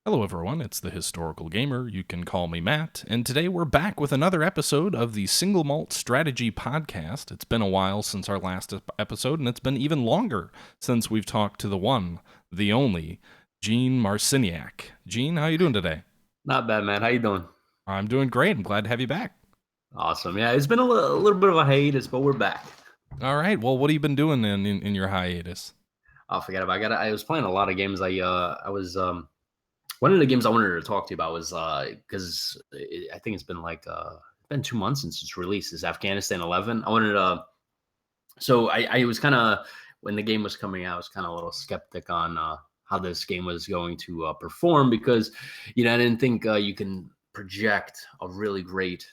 Hello, everyone. It's the Historical Gamer. You can call me Matt. And today we're back with another episode of the Single Malt Strategy Podcast. It's been a while since our last episode, and it's been even longer since we've talked to the one, the only, Gene Marciniak. Gene, how you doing today? Not bad, man. How you doing? I'm doing great. I'm glad to have you back. Awesome. Yeah, it's been a little bit of a hiatus, but we're back. All right. Well, what have you been doing in your hiatus? I'll forget about. I was playing a lot of games. I was one of the games I wanted to talk to you about was because I think it's been been 2 months since it's released. Is Afghanistan 11? I wanted to. So I was kind of when the game was coming out, I was kind of a little skeptic on how this game was going to perform because I didn't think you can project a really great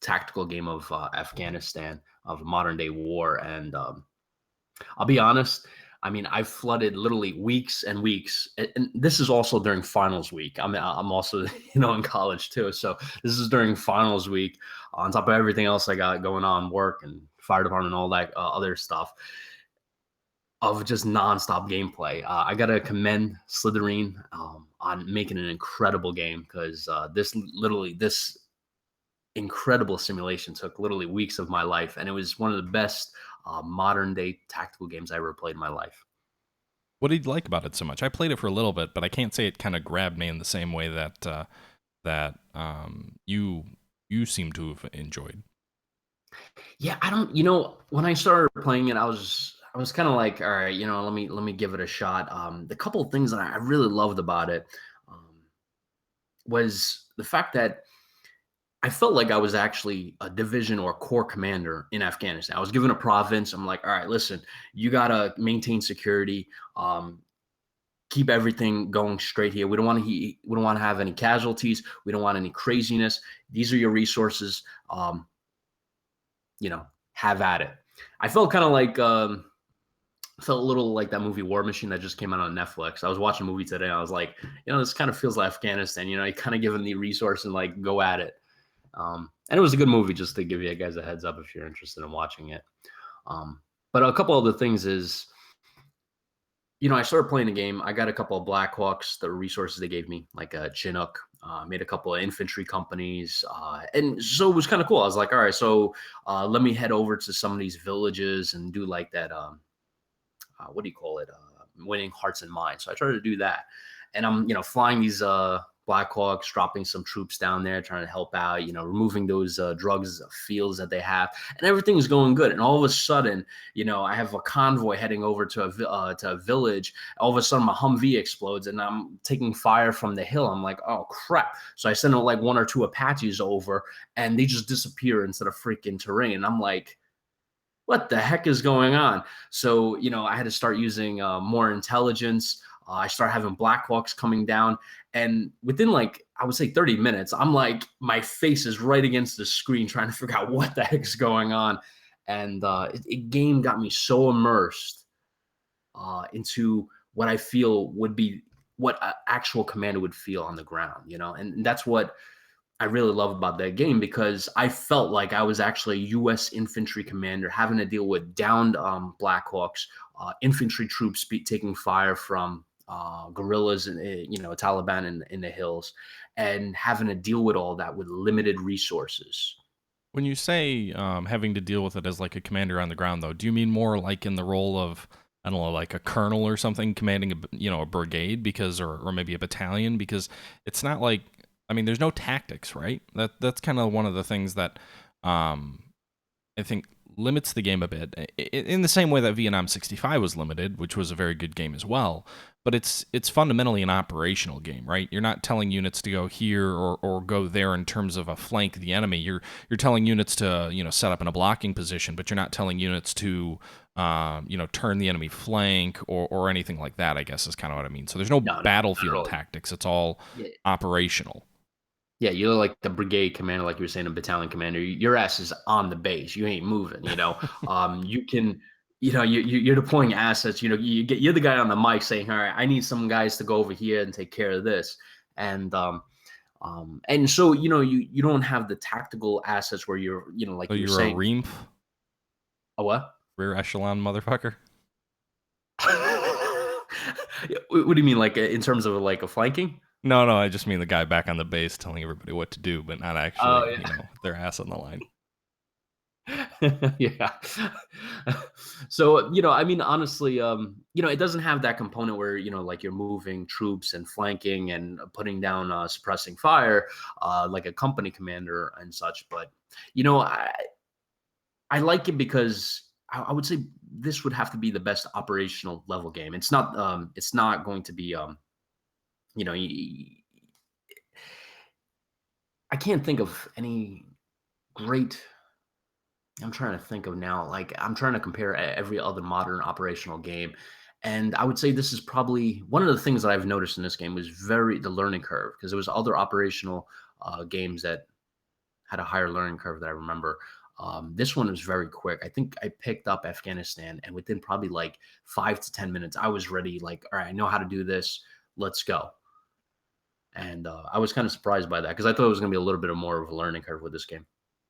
tactical game of Afghanistan of modern day war. And I'll be honest. I mean, I flooded literally weeks and weeks, and this is also during finals week. I'm also in college too, so this is during finals week. On top of everything else I got going on, work and fire department, all that other stuff of just nonstop gameplay. I gotta commend Slytherin on making an incredible game because this incredible simulation took literally weeks of my life, and it was one of the best modern day tactical games I ever played in my life. What did you like about it so much? I played it for a little bit, but I can't say it kind of grabbed me in the same way that you seem to have enjoyed. Yeah, I don't. When I started playing it, I was kind of like, all right, let me give it a shot. The couple of things that I really loved about it um, was the fact that I felt like I was actually a division or corps commander in Afghanistan. I was given a province. I'm like, all right, listen, you gotta maintain security, keep everything going straight here. We don't want to have any casualties. We don't want any craziness. These are your resources. Have at it. I felt kind of like felt a little like that movie War Machine that just came out on Netflix. I was watching a movie today and I was like, this kind of feels like Afghanistan. You kind of give them the resource and like go at it. And it was a good movie, just to give you guys a heads up if you're interested in watching it. But a couple other things is, I started playing the game. I got a couple of Blackhawks, the resources they gave me, like a Chinook, made a couple of infantry companies. And so it was kind of cool. I was like, all right, so let me head over to some of these villages and do like that. What do you call it? Winning hearts and minds. So I tried to do that. And I'm, flying these Blackhawks, dropping some troops down there, trying to help out, removing those drugs fields that they have, and everything is going good. And all of a sudden, I have a convoy heading over to a village. All of a sudden, my Humvee explodes, and I'm taking fire from the hill. I'm like, oh crap! So I send out like one or two Apaches over, and they just disappear into the freaking terrain. And I'm like, what the heck is going on? So, I had to start using more intelligence. I started having Blackhawks coming down. And within I would say 30 minutes, I'm like, my face is right against the screen trying to figure out what the heck's going on. And game got me so immersed into what I feel would be what an actual commander would feel on the ground, and that's what I really love about that game because I felt like I was actually a U.S. infantry commander having to deal with downed Blackhawks, infantry troops taking fire from guerrillas and Taliban in the hills, and having to deal with all that with limited resources. When you say having to deal with it as like a commander on the ground, though, do you mean more like in the role of, I don't know, like a colonel or something commanding a brigade, because or maybe a battalion? Because it's not like, I mean, there's no tactics, right? That's kind of one of the things that um, I think limits the game a bit, in the same way that Vietnam 65 was limited, which was a very good game as well. But it's fundamentally an operational game, right? You're not telling units to go here or go there in terms of a flank the enemy. You're telling units to set up in a blocking position, but you're not telling units to turn the enemy flank or anything like that. I guess is kind of what I mean. So there's no No, no, not at battlefield all. tactics. It's all Yeah, operational. yeah, you're like the brigade commander, like you were saying, a battalion commander. Your ass is on the base. You ain't moving. You can, you're deploying assets. You're the guy on the mic saying, "All right, I need some guys to go over here and take care of this." And and so you don't have the tactical assets where you're, So like you were you're a saying, ream a what? rear echelon motherfucker. What do you mean, like in terms of like a flanking? No, no, I just mean the guy back on the base telling everybody what to do, but not Oh, actually, yeah. their ass on the line. Yeah. So, I mean, honestly, it doesn't have that component where, like you're moving troops and flanking and putting down, suppressing fire, like a company commander and such. But, you know, I, I like it because I would say this would have to be the best operational level game. It's not going to be, you know, I can't think of any great. I'm trying to think of now, like, I'm trying to compare every other modern operational game. And I would say this is probably one of the things that I've noticed in this game was the learning curve, because there was other operational games that had a higher learning curve that I remember. This one was very quick. I think I picked up Afghanistan, and within probably like 5 to 10 minutes, I was ready. Like, all right, I know how to do this. Let's go. And I was kind of surprised by that because I thought it was going to be a little bit of more of a learning curve with this game.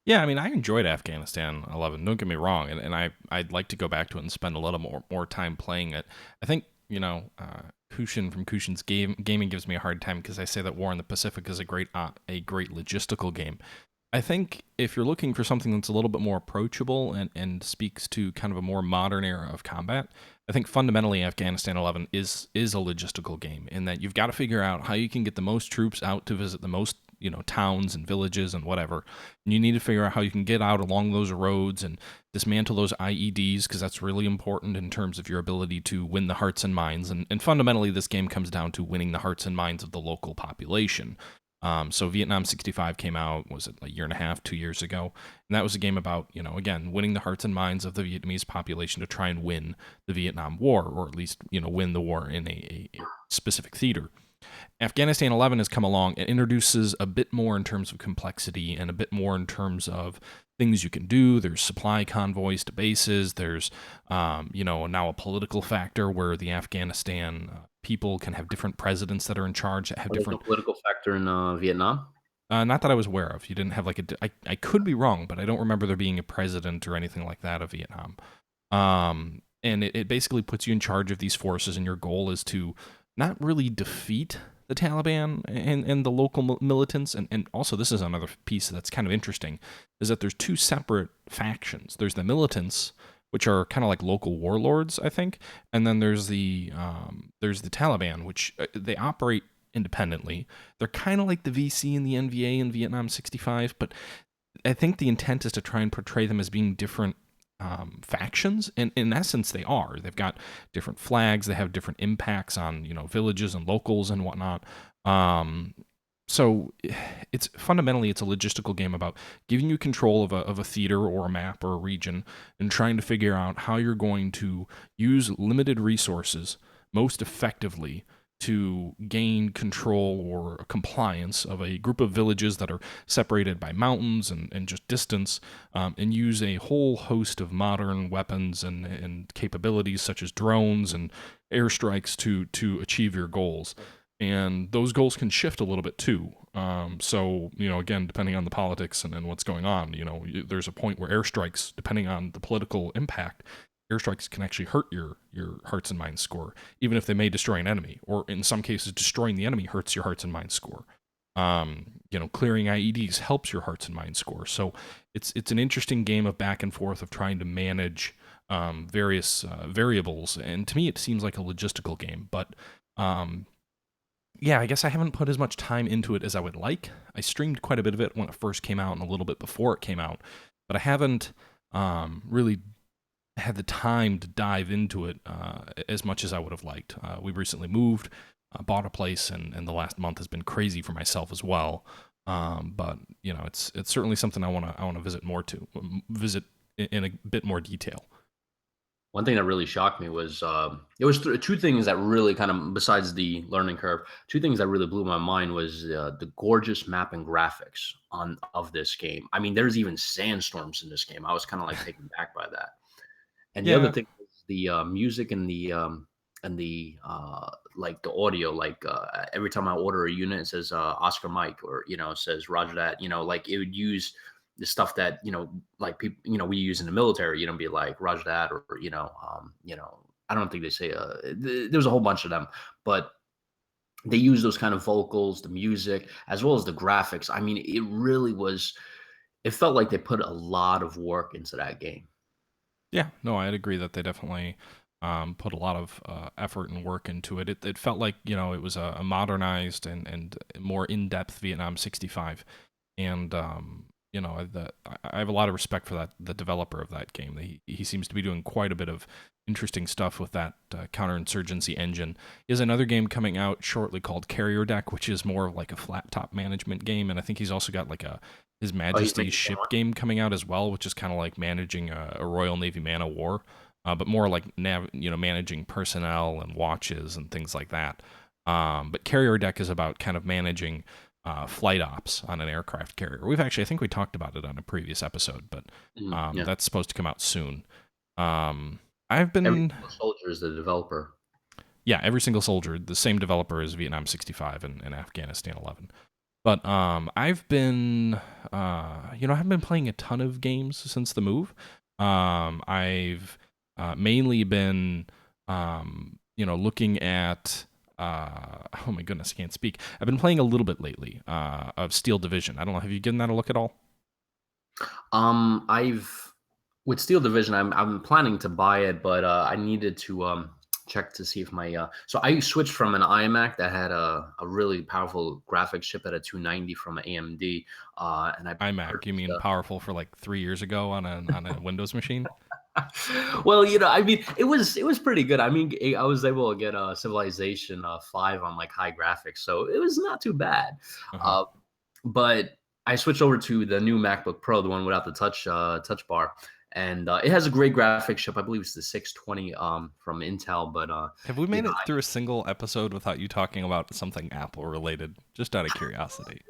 Yeah, I mean, I enjoyed Afghanistan 11. Don't get me wrong, and I'd like to go back to it and spend a little more time playing it. I think Kushin from Kushin's gaming gives me a hard time because I say that War in the Pacific is a great logistical game. I think if you're looking for something that's a little bit more approachable and speaks to kind of a more modern era of combat, I think fundamentally Afghanistan 11 is a logistical game in that you've got to figure out how you can get the most troops out to visit the most towns and villages and whatever. And you need to figure out how you can get out along those roads and dismantle those IEDs because that's really important in terms of your ability to win the hearts and minds. And fundamentally, this game comes down to winning the hearts and minds of the local population. So Vietnam 65 came out, was it a year and a half, 2 years ago? And that was a game about, again, winning the hearts and minds of the Vietnamese population to try and win the Vietnam War, or at least, win the war in a specific theater. Afghanistan 11 has come along and introduces a bit more in terms of complexity and a bit more in terms of things you can do. There's supply convoys to bases. There's, now a political factor where the Afghanistan people can have different presidents that are in charge that have Oh, there's no different. political factor in Vietnam. Not that I was aware of. You didn't have like I could be wrong, but I don't remember there being a president or anything like that of Vietnam. And it basically puts you in charge of these forces, and your goal is to not really defeat the Taliban and the local militants. And also, this is another piece that's kind of interesting, is that there's two separate factions. There's the militants, which are kind of like local warlords, I think, and then there's the Taliban, which they operate independently. They're kind of like the VC and the NVA in Vietnam 65, but I think the intent is to try and portray them as being different factions, and in essence, they are. They've got different flags. They have different impacts on villages and locals and whatnot. So it's fundamentally it's a logistical game about giving you control of a theater or a map or a region and trying to figure out how you're going to use limited resources most effectively to gain control or compliance of a group of villages that are separated by mountains and just distance, and use a whole host of modern weapons and capabilities such as drones and airstrikes to achieve your goals. And those goals can shift a little bit too. So, again, depending on the politics and what's going on, there's a point where airstrikes, depending on the political impact, airstrikes can actually hurt your hearts and minds score, even if they may destroy an enemy. Or in some cases, destroying the enemy hurts your hearts and minds score. Clearing IEDs helps your hearts and minds score. So it's an interesting game of back and forth of trying to manage various variables. And to me, it seems like a logistical game. But yeah, I guess I haven't put as much time into it as I would like. I streamed quite a bit of it when it first came out and a little bit before it came out, but I haven't really had the time to dive into it as much as I would have liked. We recently moved, bought a place, and the last month has been crazy for myself as well. But it's certainly something I want to visit in a bit more detail. One thing that really shocked me was it was two things that really kind of, besides the learning curve, two things that really blew my mind was the gorgeous map and graphics on of this game. I mean, there's even sandstorms in this game. I was kind of like taken back by that. And the other Yeah, thing is the music and the like the audio. Like every time I order a unit, it says Oscar Mike, or it says Roger that. Like it would use the stuff that like people we use in the military. Be like Roger that, or I don't think they say. There was a whole bunch of them, but they use those kind of vocals, the music, as well as the graphics. I mean, it really was. It felt like they put a lot of work into that game. Yeah, no, I'd agree that they definitely put a lot of effort and work into it. It felt like, it was a modernized and more in-depth Vietnam 65. And I have a lot of respect for the developer of that game. He seems to be doing quite a bit of interesting stuff with that counterinsurgency engine. He has another game coming out shortly called Carrier Deck, which is more of like a flat top management game, and I think he's also got like his Oh, he's Majesty's making the same ship one. game coming out as well, which is kind of like managing a Royal Navy man of war, but more like managing personnel and watches and things like that. But Carrier Deck is about kind of managing flight ops on an aircraft carrier. I think we talked about it on a previous episode, but Yeah, that's supposed to come out soon. I've every been, single soldier is the developer. yeah, every single soldier, the same developer as Vietnam 65 and Afghanistan 11. But I haven't been playing a ton of games since the move. I've mainly been, looking at. Oh my goodness, I can't speak. I've been playing a little bit lately of Steel Division. I don't know. Have you given that a look at all? I've with Steel Division, I'm planning to buy it, but I needed to check to see if my so I switched from an iMac that had a really powerful graphics chip at a 290 from AMD, and I iMac, you purchased mean powerful for like 3 years ago on a Windows machine? well, I mean, it was pretty good. I mean, I was able to get a Civilization 5 on like high graphics, so it was not too bad. Uh-huh. Uh, but I switched over to the new MacBook Pro, the one without the touch bar, and it has a great graphics chip. I believe it's the 620 from Intel, but Have we you made know, it through a single episode without you talking about something Apple related? Just out of curiosity.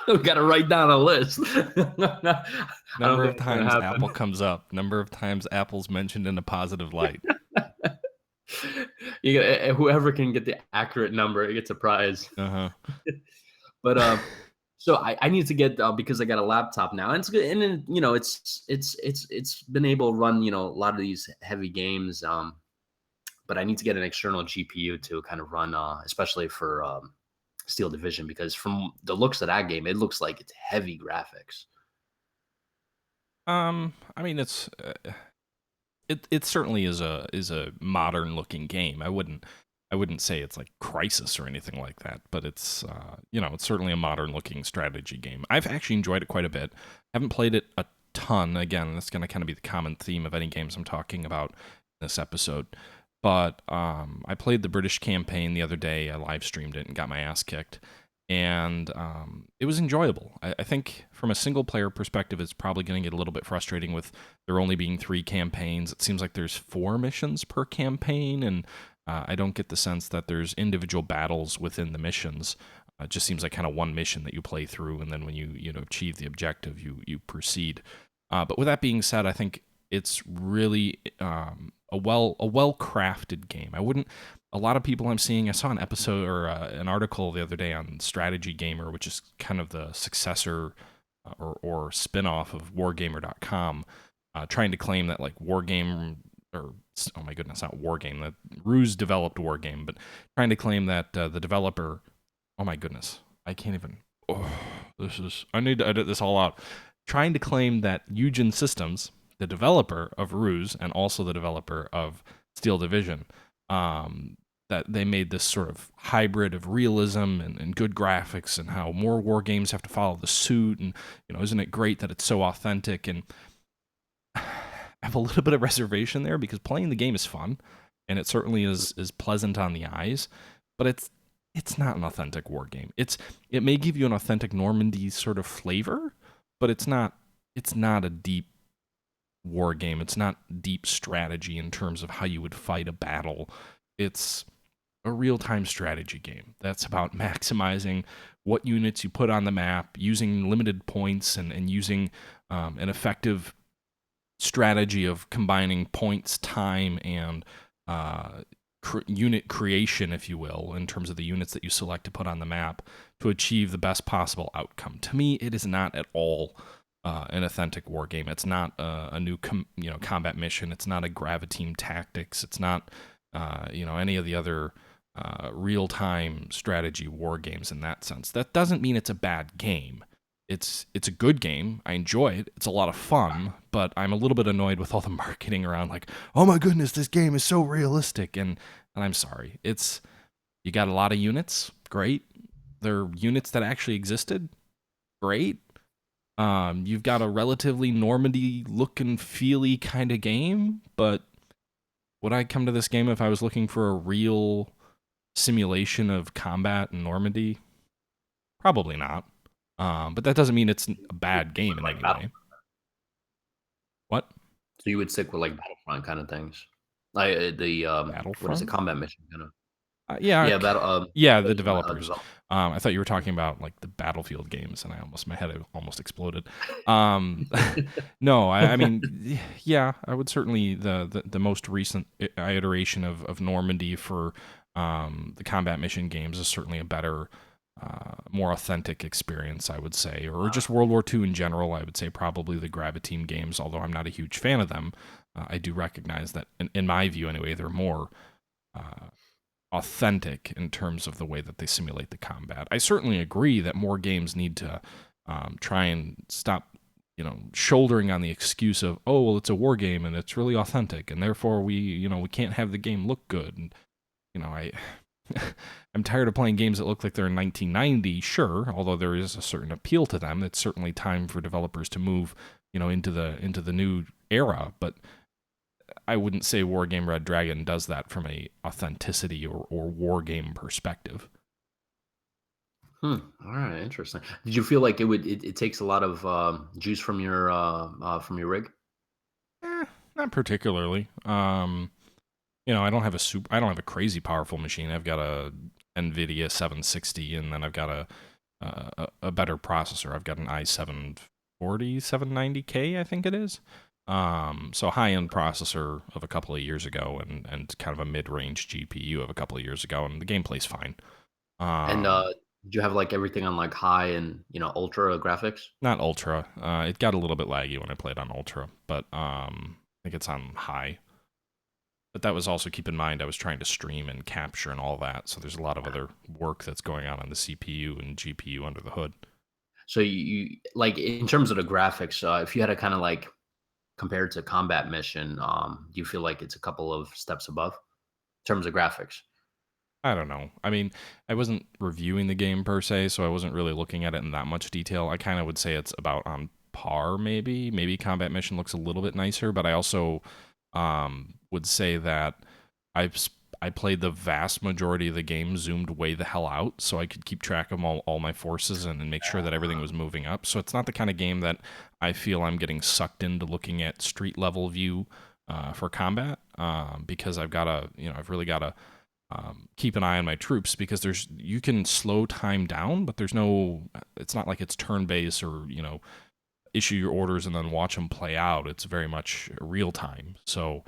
we got to write down a list. I don't Number think of it's gonna times happen. Apple comes up, number of times Apple's mentioned in a positive light. Whoever can get the accurate number, it gets a prize. Uh-huh. But so I need to get because I got a laptop now, and it's good. And then it's been able to run a lot of these heavy games. But I need to get an external GPU to kind of run, especially for Steel Division, because from the looks of that game, it looks like it's heavy graphics. I mean, it certainly is a modern looking game. I wouldn't say it's like Crisis or anything like that, but it's certainly a modern looking strategy game. I've actually enjoyed it quite a bit. Haven't played it a ton. Again, that's going to kind of be the common theme of any games I'm talking about in this episode. But I played the British campaign the other day. I live streamed it and got my ass kicked, and it was enjoyable. I think from a single player perspective, it's probably going to get a little bit frustrating with there only being 3 campaigns. It seems like there's 4 missions per campaign, and I don't get the sense that there's individual battles within the missions. It just seems like kind of one mission that you play through, and then when you achieve the objective, you proceed. But with that being said, I think it's really a well crafted game. I wouldn't. A lot of people I'm seeing. I saw an episode or an article the other day on Strategy Gamer, which is kind of the successor or spin-off of Wargamer.com, trying to claim that like Wargame or oh my goodness, not Wargame. That Ruse developed Wargame, but trying to claim that the developer. Oh my goodness, I can't even. Oh, I need to edit this all out. Trying to claim that Eugen Systems, the developer of Ruse and also the developer of Steel Division, that they made this sort of hybrid of realism and good graphics and how more war games have to follow the suit and isn't it great that it's so authentic, and I have a little bit of reservation there because playing the game is fun and it certainly is pleasant on the eyes, but it's not an authentic war game. It may give you an authentic Normandy sort of flavor, but it's not a deep war game. It's not deep strategy in terms of how you would fight a battle. It's a real-time strategy game that's about maximizing what units you put on the map, using limited points, and using an effective strategy of combining points, time, and unit creation, if you will, in terms of the units that you select to put on the map to achieve the best possible outcome. To me, it is not at all an authentic war game. It's not a new combat mission. It's not a Graviteam Tactics. It's not any of the other real-time strategy war games in that sense. That doesn't mean it's a bad game. It's a good game. I enjoy it. It's a lot of fun, but I'm a little bit annoyed with all the marketing around like, "Oh my goodness, this game is so realistic." And I'm sorry. It's you got a lot of units, great. They're units that actually existed, great. You've got a relatively Normandy look and feely kind of game, but would I come to this game if I was looking for a real simulation of combat in Normandy? Probably not. But that doesn't mean it's a bad game in Like any battle. way. What? So you would stick with like Battlefront kind of things, like the what is it, Battlefront? combat mission kind of. Yeah, Yeah, battle. yeah, the Those developers. develop. I thought you were talking about like the Battlefield games, and my head almost exploded. No, I mean, yeah, I would certainly the most recent iteration of Normandy for the combat mission games is certainly a better, more authentic experience, I would say, or just World War II in general. I would say probably the Graviteam games, although I'm not a huge fan of them. I do recognize that, in my view anyway, they're more authentic in terms of the way that they simulate the combat. I certainly agree that more games need to try and stop, shouldering on the excuse of, oh, well, it's a war game and it's really authentic, and therefore we can't have the game look good. And I I'm tired of playing games that look like they're in 1990. Sure, although there is a certain appeal to them. It's certainly time for developers to move, into the new era, but I wouldn't say Wargame Red Dragon does that from a authenticity or war game perspective. All right, interesting. Did you feel like it takes a lot of juice from your rig? Not particularly. I don't have a crazy powerful machine. I've got a NVIDIA 760, and then I've got a better processor. I've got an i7 790K, I think it is. So high end processor of a couple of years ago, and kind of a mid range GPU of a couple of years ago, and the gameplay's fine. And did you have like everything on like high and ultra graphics? Not ultra. It got a little bit laggy when I played on ultra, but I think it's on high. But that was also, keep in mind, I was trying to stream and capture and all that, so there's a lot of other work that's going on the CPU and GPU under the hood. So you like in terms of the graphics, if you had to kind of like compare it to combat mission, do you feel like it's a couple of steps above in terms of graphics? I don't know. I mean, I wasn't reviewing the game per se, so I wasn't really looking at it in that much detail. I kind of would say it's about on par, maybe. Maybe Combat Mission looks a little bit nicer, but I also would say that I played the vast majority of the game zoomed way the hell out, so I could keep track of all my forces and make sure that everything was moving up. So it's not the kind of game that I feel I'm getting sucked into looking at street level view for combat, because I've really got to keep an eye on my troops, because you can slow time down, but it's not like it's turn based, or issue your orders and then watch them play out. It's very much real time. So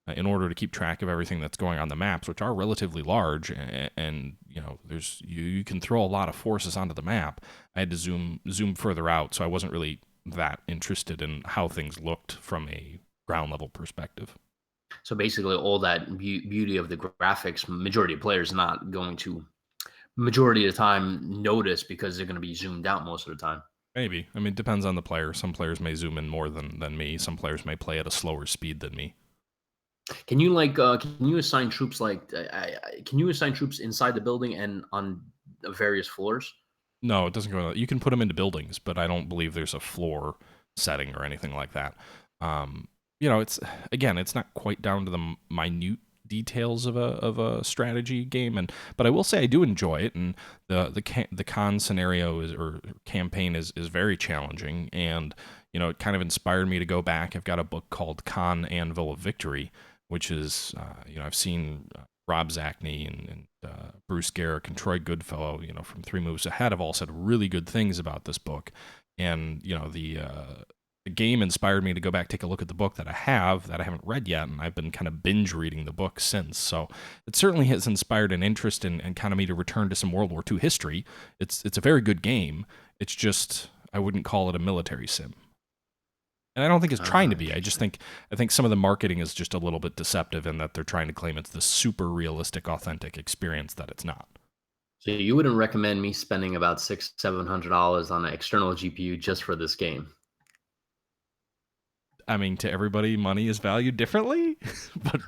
in order to keep track of everything that's going on the maps, which are relatively large, and you can throw a lot of forces onto the map, I had to zoom further out, so I wasn't really that interested in how things looked from a ground level perspective. So basically, all that beauty of the graphics, majority of players not going to majority of the time notice because they're going to be zoomed out most of the time. Maybe. I mean, it depends on the player. Some players may zoom in more than me. Some players may play at a slower speed than me. Can you can you assign troops can you assign troops inside the building and on the various floors? No, it doesn't go. You can put them into buildings, but I don't believe there's a floor setting or anything like that. It's not quite down to the minute details of a strategy game, but I will say I do enjoy it, and the con scenario or campaign is very challenging, and it kind of inspired me to go back. I've got a book called Con Anvil of Victory, which is I've seen Rob Zacny and Bruce Garrick and Troy Goodfellow, from Three Moves Ahead, have all said really good things about this book, and the game inspired me to go back, take a look at the book that I haven't read yet, and I've been kind of binge reading the book since. So it certainly has inspired an interest in kind of me to return to some World War II history. It's a very good game. It's just I wouldn't call it a military sim. And I don't think it's trying to be. Interesting. I think some of the marketing is just a little bit deceptive in that they're trying to claim it's the super realistic, authentic experience that it's not. So you wouldn't recommend me spending about $600-700 on an external GPU just for this game? I mean, to everybody, money is valued differently,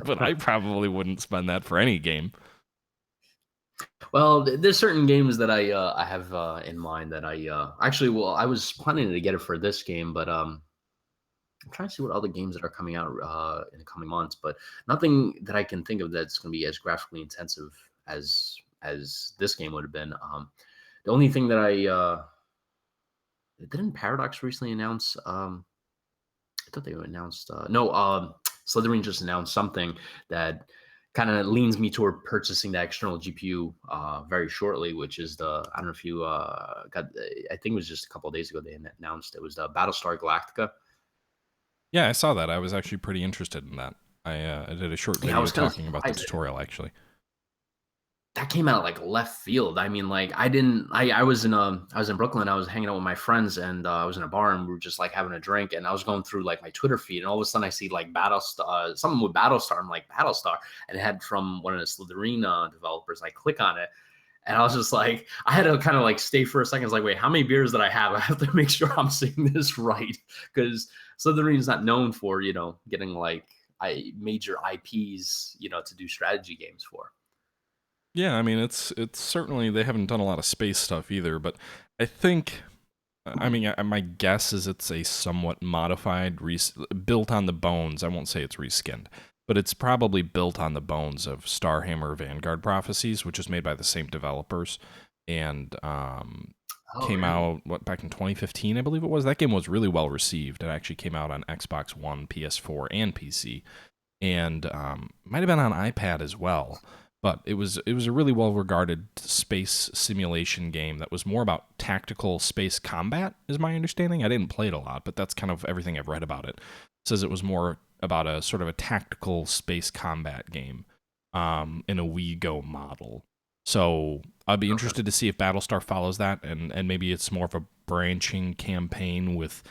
but I probably wouldn't spend that for any game. Well, there's certain games that I have in mind that actually, well, I was planning to get it for this game, but I'm trying to see what other games that are coming out in the coming months, but nothing that I can think of that's going to be as graphically intensive as this game would have been. The only thing that didn't Paradox recently announce? I thought they announced no. Slytherin just announced something that kind of leans me toward purchasing that external GPU very shortly, which is the I don't know if you got. I think it was just a couple of days ago they announced it was the Battlestar Galactica. Yeah, I saw that. I was actually pretty interested in that. I did a short Yeah, I video was kind of talking about the surprised tutorial, actually. that came out like left field. I mean, like I didn't. I was in Brooklyn. I was hanging out with my friends, and I was in a bar, and we were just like having a drink. And I was going through like my Twitter feed, and all of a sudden I see like Battlestar, something with Battlestar. I'm like Battlestar, and it had from one of the Slytherin developers. I click on it, and I was just like, I had to kind of like stay for a second. I was like, wait, how many beers did I have? I have to make sure I'm saying this right because Slytherin is not known for getting like major IPs to do strategy games for. Yeah, I mean it's certainly they haven't done a lot of space stuff either, but I think I mean my guess is it's a somewhat modified built on the bones. I won't say it's reskinned, but it's probably built on the bones of Starhammer Vanguard Prophecies, which is made by the same developers and Oh, came really? out back in 2015, I believe it was. That game was really well received. It actually came out on Xbox One, PS4, and PC, and might have been on iPad as well. But it was a really well regarded space simulation game that was more about tactical space combat, is my understanding. I didn't play it a lot, but that's kind of everything I've read about it. It says it was more about a sort of a tactical space combat game in a Wii Go model. So I'd be Okay. interested to see if Battlestar follows that, and maybe it's more of a branching campaign with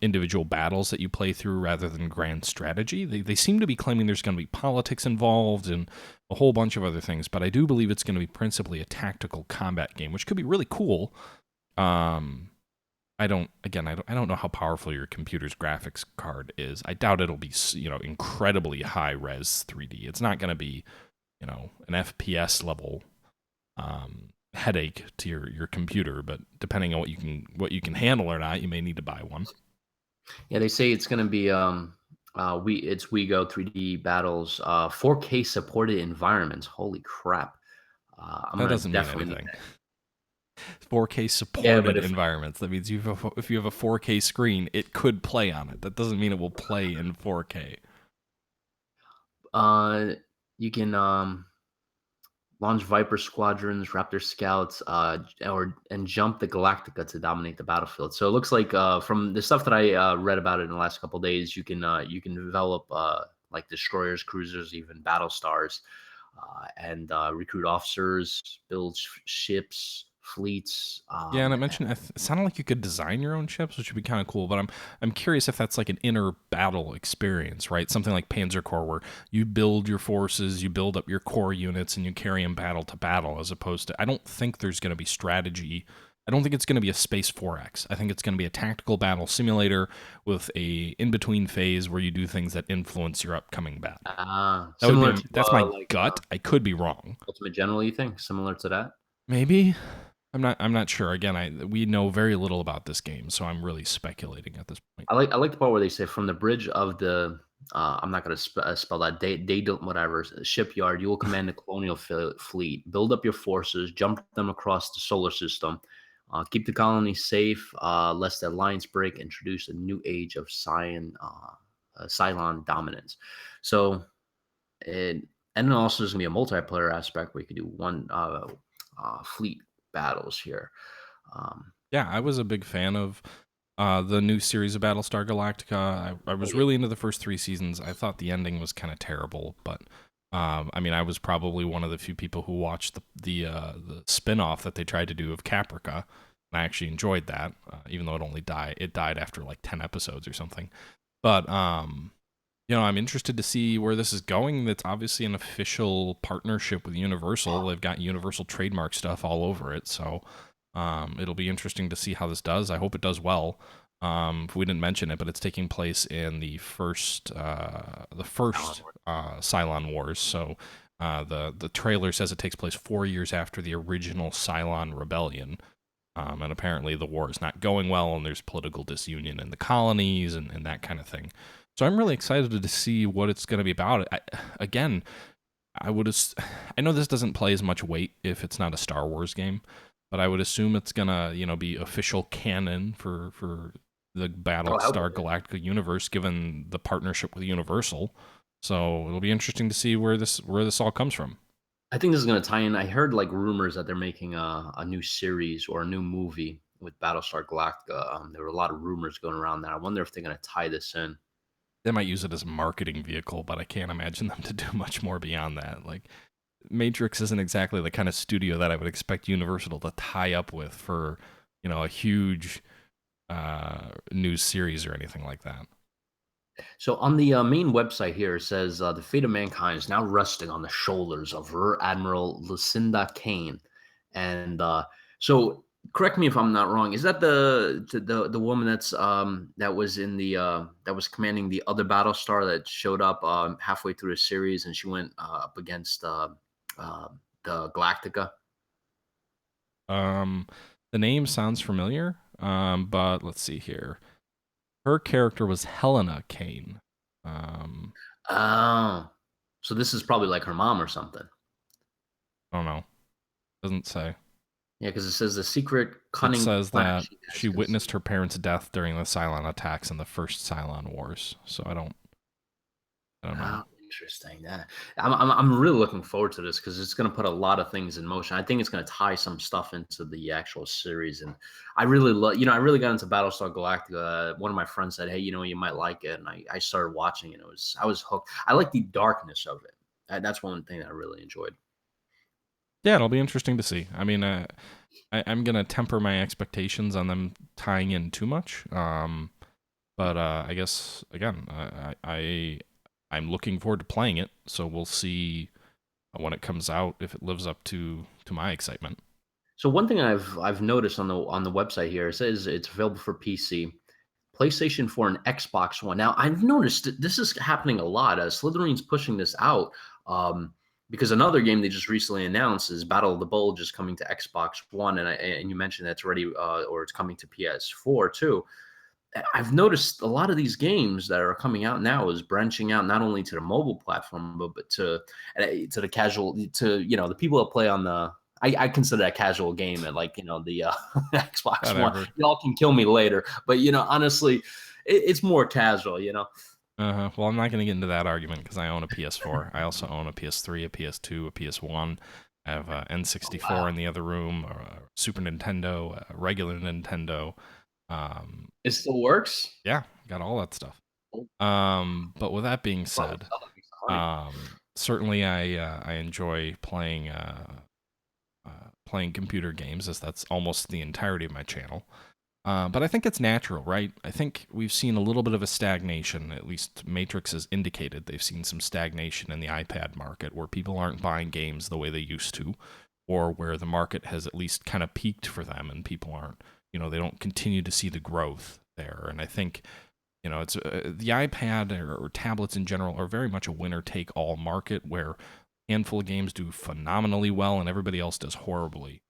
individual battles that you play through rather than grand strategy. They seem to be claiming there's going to be politics involved and a whole bunch of other things, but I do believe it's going to be principally a tactical combat game, which could be really cool. Um, I don't know how powerful your computer's graphics card is. I doubt it'll be incredibly high res 3D. It's not going to be an FPS level headache to your computer, but depending on what you can handle or not, you may need to buy one. Yeah, they say it's going to be it's WeGo 3D battles, 4K supported environments. Holy crap! I'm That gonna doesn't mean definitely need anything. that. 4K Yeah, but supported if environments. That means if you have a 4K screen, it could play on it. That doesn't mean it will play in 4K. uh you can launch Viper squadrons, Raptor scouts, and jump the Galactica to dominate the battlefield. So it looks like from the stuff that I read about it in the last couple of days, you can develop like destroyers, cruisers, even battle stars, and recruit officers, build ships, fleets. Yeah, and I mentioned it sounded like you could design your own ships, which would be kind of cool. But I'm curious if that's like an inner battle experience, right? Something like Panzer Corps, where you build your forces, you build up your core units, and you carry them battle to battle. As opposed to, I don't think there's going to be strategy. I don't think it's going to be a Space 4X. I think it's going to be a tactical battle simulator with a in between phase where you do things that influence your upcoming battle. Similar to That's my like gut. I could be wrong. Ultimate General. You think similar to that? Maybe. I'm not sure. Again, we know very little about this game, so I'm really speculating at this point. I like the part where they say from the bridge of the I'm not going to spell that they don't whatever shipyard. You will command the colonial fleet, build up your forces, jump them across the solar system, keep the colony safe, lest the alliance break. Introduce a new age of Cylon dominance. So and then also there's gonna be a multiplayer aspect where you can do one fleet battles here. Um, Yeah, I was a big fan of the new series of Battlestar Galactica. I oh was yeah. really into the first three seasons. I thought the ending was kind of terrible, but I mean, I was probably one of the few people who watched the spin-off that they tried to do of Caprica, and I actually enjoyed that, even though it died after like 10 episodes or something. But I'm interested to see where this is going. That's obviously an official partnership with Universal. They've got Universal trademark stuff all over it, so it'll be interesting to see how this does. I hope it does well. We didn't mention it, but it's taking place in the first Cylon Wars. So the trailer says it takes place 4 years after the original Cylon Rebellion. And apparently the war is not going well, and there's political disunion in the colonies and that kind of thing. So I'm really excited to see what it's going to be about. Again, I know this doesn't play as much weight if it's not a Star Wars game, but I would assume it's gonna be official canon for the Oh, I hope Battlestar it is. Galactica universe, given the partnership with Universal. So it'll be interesting to see where this all comes from. I think this is gonna tie in. I heard like rumors that they're making a new series or a new movie with Battlestar Galactica. There were a lot of rumors going around that. I wonder if they're gonna tie this in. They might use it as a marketing vehicle, but I can't imagine them to do much more beyond that. Like Matrix isn't exactly the kind of studio that I would expect Universal to tie up with for, a huge news series or anything like that. So on the main website here, it says the fate of mankind is now resting on the shoulders of Rear Admiral Lucinda Kane, and so correct me if I'm not wrong. Is that the woman that was in the that was commanding the other Battlestar that showed up halfway through the series, and she went up against uh, the Galactica? Um, the name sounds familiar, but let's see here. Her character was Helena Kane. Um, Oh, so this is probably like her mom or something. I don't know. Doesn't say. Yeah, because it says the secret It cunning says plan that she has she witnessed conceived. her parents' death during the Cylon attacks in the first Cylon Wars. So I don't know. Oh, interesting. Yeah, I'm really looking forward to this because it's going to put a lot of things in motion. I think it's going to tie some stuff into the actual series, and I really love. I really got into Battlestar Galactica. One of my friends said, "Hey, you might like it," and I started watching it. I was hooked. I like the darkness of it. That's one thing that I really enjoyed. Yeah, it'll be interesting to see. I mean, I'm gonna temper my expectations on them tying in too much. But I guess again, I'm looking forward to playing it. So we'll see when it comes out if it lives up to my excitement. So one thing I've noticed on the website here, it says it's available for PC, PlayStation 4, and Xbox One. Now I've noticed that this is happening a lot. Slytherin's pushing this out because another game they just recently announced is Battle of the Bulge is coming to Xbox One, and you mentioned that's ready or it's coming to PS4 too. I've noticed a lot of these games that are coming out now is branching out not only to the mobile platform, but to the casual, to the people that play on the. I consider that casual game and like the Xbox One. Whatever. Y'all can kill me later, but honestly, it's more casual. Well, I'm not going to get into that argument because I own a PS4. I also own a PS3, a PS2, a PS1. I have a Oh N64 wow, in the other room, a Super Nintendo, a regular Nintendo. Um, it still works. yeah, got all that stuff. Oh, But with that being probably said, selling me some money. certainly I enjoy playing computer games, as that's almost the entirety of my channel. But I think it's natural, right? I think we've seen a little bit of a stagnation. At least Matrix has indicated they've seen some stagnation in the iPad market, where people aren't buying games the way they used to, or where the market has at least kind of peaked for them, and people aren't, they don't continue to see the growth there. And I think it's the iPad or tablets in general are very much a winner take all market, where a handful of games do phenomenally well and everybody else does horribly.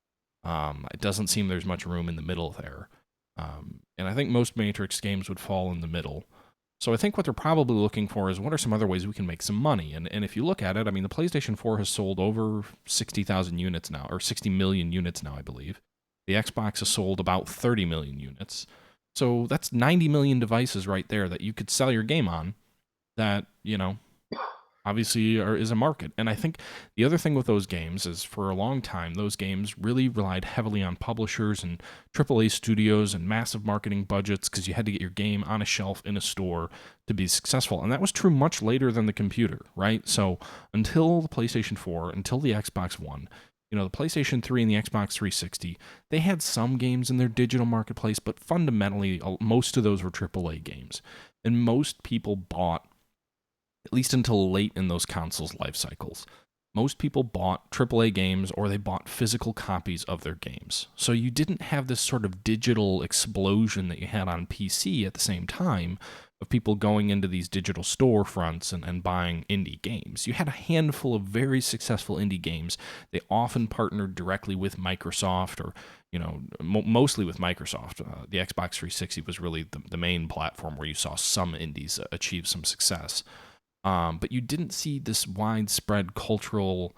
It doesn't seem there's much room in the middle there. And I think most Matrix games would fall in the middle. So I think what they're probably looking for is what are some other ways we can make some money. And if you look at it, I mean, the PlayStation 4 has sold over 60,000 units now, or 60 million units now, I believe. The Xbox has sold about 30 million units. So that's 90 million devices right there that you could sell your game on that, obviously is a market. And I think the other thing with those games is for a long time, those games really relied heavily on publishers and AAA studios and massive marketing budgets because you had to get your game on a shelf in a store to be successful. And that was true much later than the computer, right? So until the PlayStation 4, until the Xbox One, The PlayStation 3 and the Xbox 360, they had some games in their digital marketplace, but fundamentally, most of those were AAA games. And most people bought, at least until late in those consoles' life cycles, most people bought AAA games or they bought physical copies of their games. So you didn't have this sort of digital explosion that you had on PC at the same time of people going into these digital storefronts and buying indie games. You had a handful of very successful indie games. They often partnered directly with Microsoft or, mostly with Microsoft. The Xbox 360 was really the main platform where you saw some indies achieve some success. But you didn't see this widespread cultural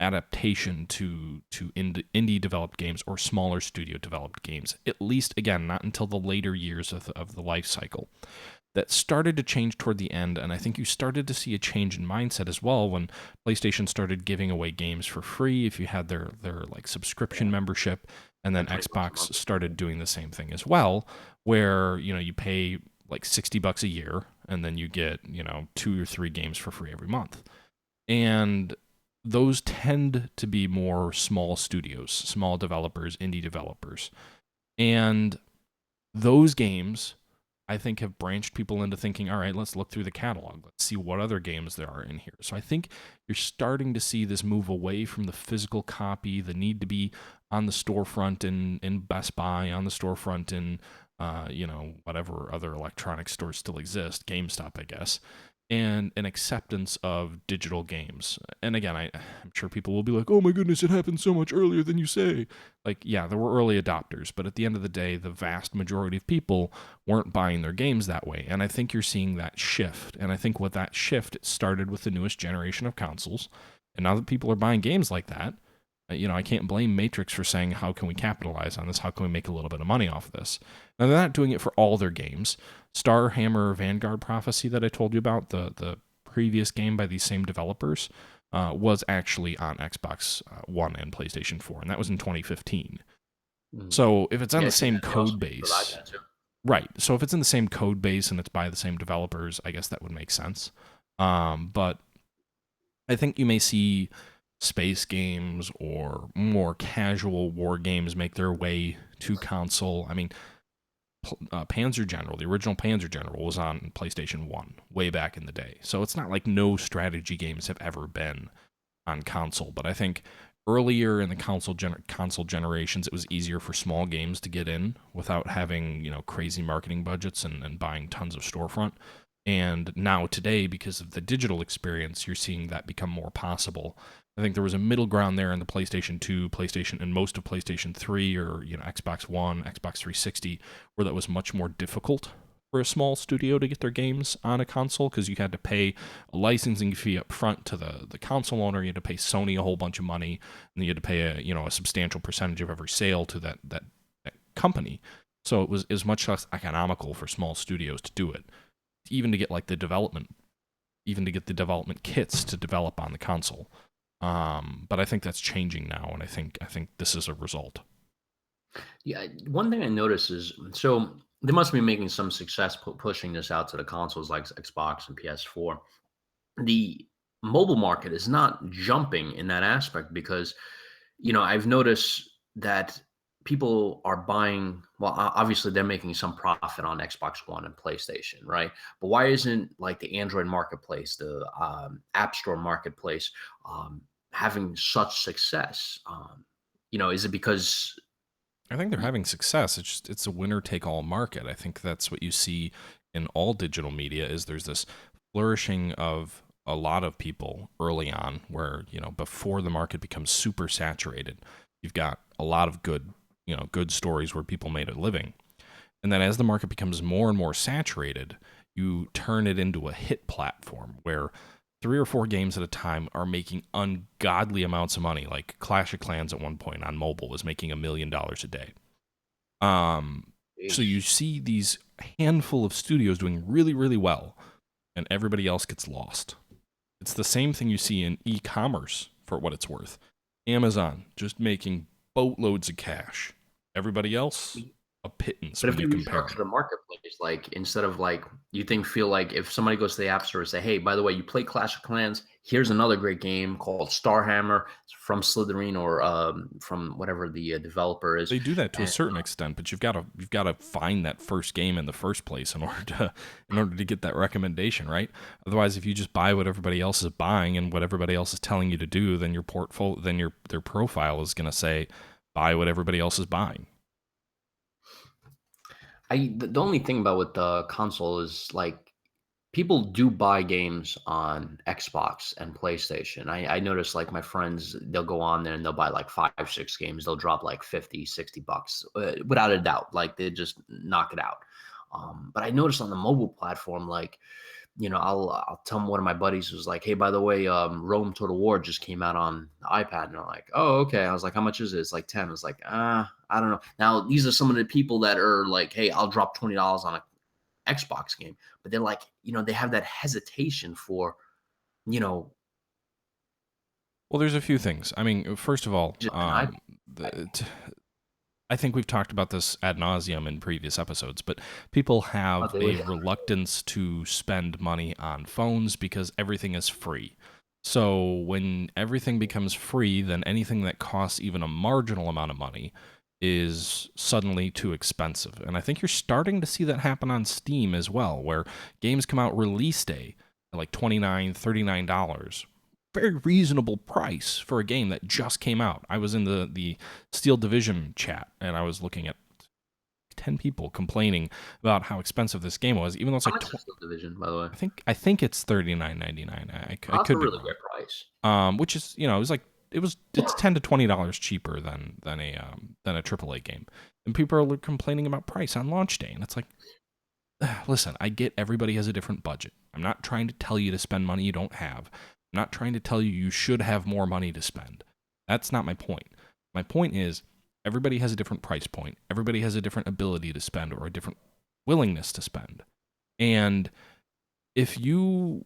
adaptation to indie developed games or smaller studio developed games. At least, again, not until the later years of the life cycle. That started to change toward the end, and I think you started to see a change in mindset as well when PlayStation started giving away games for free if you had their like subscription membership, and then Xbox started doing the same thing as well, where you pay like $60 a year, and then you get 2 or 3 games for free every month. And those tend to be more small studios, small developers, indie developers. And those games, I think, have branched people into thinking, all right, let's look through the catalog. Let's see what other games there are in here. So I think you're starting to see this move away from the physical copy, the need to be on the storefront in Best Buy, on the storefront in, whatever other electronic stores still exist, GameStop, I guess, and an acceptance of digital games. And again, I'm sure people will be like, oh my goodness, it happened so much earlier than you say. Like, yeah, there were early adopters, but at the end of the day, the vast majority of people weren't buying their games that way. And I think you're seeing that shift. And I think with that shift, it started with the newest generation of consoles. And now that people are buying games like that, I can't blame Matrix for saying, how can we capitalize on this? How can we make a little bit of money off of this? Now, they're not doing it for all their games. Starhammer Vanguard Prophecy that I told you about, the previous game by these same developers, was actually on Xbox One and PlayStation 4, and that was in 2015. So if it's on the same code base, right? So if it's in the same code base and it's by the same developers, I guess that would make sense. But I think you may see space games or more casual war games make their way to console. I mean, Panzer General, the original Panzer General, was on PlayStation 1 way back in the day. So it's not like no strategy games have ever been on console. But I think earlier in the console generations, it was easier for small games to get in without having crazy marketing budgets and buying tons of storefront. And now today, because of the digital experience, you're seeing that become more possible. I think there was a middle ground there in the PlayStation 2, PlayStation, and most of PlayStation 3 or Xbox One, Xbox 360, where that was much more difficult for a small studio to get their games on a console because you had to pay a licensing fee up front to the console owner. You had to pay Sony a whole bunch of money, and you had to pay a substantial percentage of every sale to that company. So it was much less economical for small studios to do it, even to get the development kits to develop on the console. But I think that's changing now, and I think this is a result. Yeah, one thing I noticed is, so they must be making some success pushing this out to the consoles like Xbox and PS4. The mobile market is not jumping in that aspect because, I've noticed that people are buying, well, obviously they're making some profit on Xbox One and PlayStation, right? But why isn't like the Android marketplace, the App Store marketplace, having such success? Is it because I think they're having success. It's a winner take all market. I think that's what you see in all digital media is there's this flourishing of a lot of people early on where, before the market becomes super saturated, you've got a lot of good stories where people made a living. And then as the market becomes more and more saturated, you turn it into a hit platform where 3 or 4 games at a time are making ungodly amounts of money. Like Clash of Clans at one point on mobile was making $1 million a day. So you see these handful of studios doing really, really well, and everybody else gets lost. It's the same thing you see in e-commerce, for what it's worth. Amazon just making boatloads of cash. Everybody else, a pittance But when if they you compare. restructure the marketplace, like instead of like you think feel like if somebody goes to the App Store and say, "Hey, by the way, you play Clash of Clans? Here's another great game called Starhammer from Slytherin or from whatever the developer is." They do that to a And certain extent, but you've got to find that first game in the first place in order to get that recommendation, right? Otherwise, if you just buy what everybody else is buying and what everybody else is telling you to do, then your portfolio, then their profile is going to say buy what everybody else is buying. the only thing about with the console is like people do buy games on Xbox and PlayStation. I notice like my friends, they'll go on there and they'll buy like 5, 6 games. They'll drop like 50, $60 without a doubt. Like they just knock it out. But I noticed on the mobile platform, like, I'll tell one of my buddies who's like, "Hey, by the way, Rome Total War just came out on the iPad," and they're like, "Oh, okay." I was like, "How much is it?" It's like 10. I was like, I don't know. Now these are some of the people that are like, "Hey, I'll drop $20 on a Xbox game," but they're like, they have that hesitation for, you know, Well, there's a few things. I mean, first of all, just an iPad. I think we've talked about this ad nauseum in previous episodes, but people have They a would, reluctance to spend money on phones because everything is free. So when everything becomes free, then anything that costs even a marginal amount of money is suddenly too expensive. And I think you're starting to see that happen on Steam as well, where games come out release day at like $29, $39. Very reasonable price for a game that just came out. I was in the Steel Division chat and I was looking at 10 people complaining about how expensive this game was, even though it's how like much is the division, by the way? I think it's $39.99. I That's a could be really wrong. great price. Which is it's $10 to $20 cheaper than a AAA game, and people are complaining about price on launch day, and it's like, listen, I get everybody has a different budget. I'm not trying to tell you to spend money you don't have. I'm not trying to tell you you should have more money to spend. That's not my point. My point is everybody has a different price point. Everybody has a different ability to spend or a different willingness to spend. And if you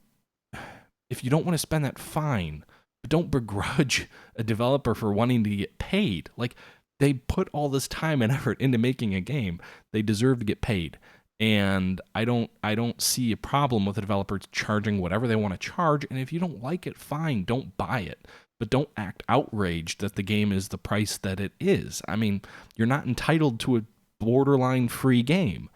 if you don't want to spend that, fine, but don't begrudge a developer for wanting to get paid. Like, they put all this time and effort into making a game. They deserve to get paid. And I don't see a problem with a developer charging whatever they want to charge. And if you don't like it, fine, don't buy it. But don't act outraged that the game is the price that it is. I mean, you're not entitled to a borderline free game.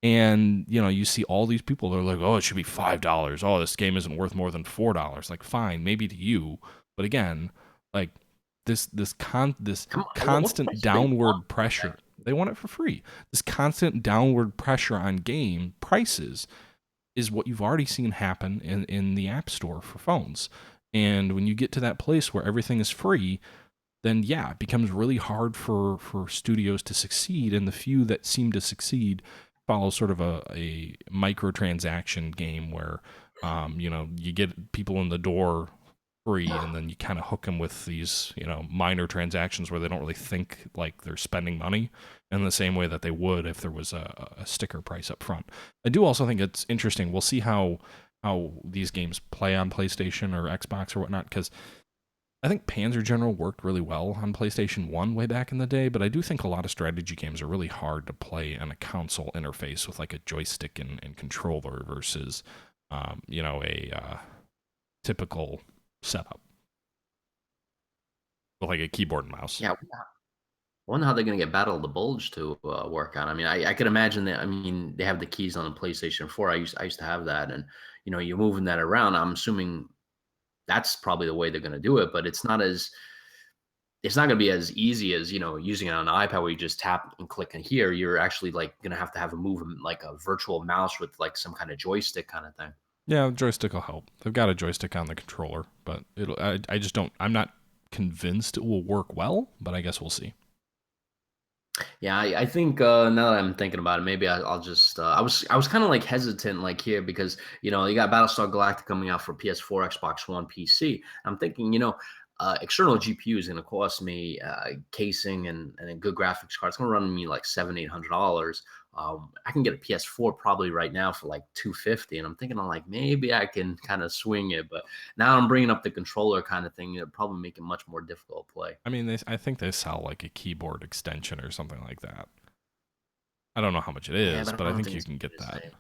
And you see all these people that are like, oh, it should be $5. Oh, this game isn't worth more than $4. Like, fine, maybe to you, but again, like this Come on, what constant price do they want? downward pressure. They want it for free. This constant downward pressure on game prices is what you've already seen happen in the App Store for phones. And when you get to that place where everything is free, then yeah, it becomes really hard for studios to succeed. And the few that seem to succeed follow sort of a microtransaction game where, you get people in the door free, and then you kind of hook them with these, minor transactions where they don't really think like they're spending money in the same way that they would if there was a sticker price up front. I do also think it's interesting. We'll see how these games play on PlayStation or Xbox or whatnot, because I think Panzer General worked really well on PlayStation 1 way back in the day, but I do think a lot of strategy games are really hard to play on a console interface with like a joystick and controller versus, a typical setup with like a keyboard and mouse. Yeah, I wonder how they're gonna get Battle of the Bulge to work on. I mean, I could imagine that. I mean, they have the keys on the PlayStation 4. I used to have that, and you're moving that around. I'm assuming that's probably the way they're gonna do it, but it's not gonna be as easy as using it on an iPad where you just tap and click and here. You're actually like gonna have a movement like a virtual mouse with like some kind of joystick kind of thing. Yeah, the joystick will help. They've got a joystick on the controller, but I just don't. I'm not convinced it will work well, but I guess we'll see. Yeah, I think now that I'm thinking about it, maybe I'll just. I was kind of like hesitant, like here, because you got Battlestar Galactica coming out for PS4, Xbox One, PC. I'm thinking, external GPU is going to cost me casing and a good graphics card. It's going to run me like $700-800. I can get a PS4 probably right now for like 250, and I'm thinking, I'm like, maybe I can kind of swing it, but now I'm bringing up the controller kind of thing. It'll probably make it much more difficult to play. I mean, I think they sell like a keyboard extension or something like that. I don't know how much it Yeah, is, but but I I don't think think you it's can gonna get be the that. same.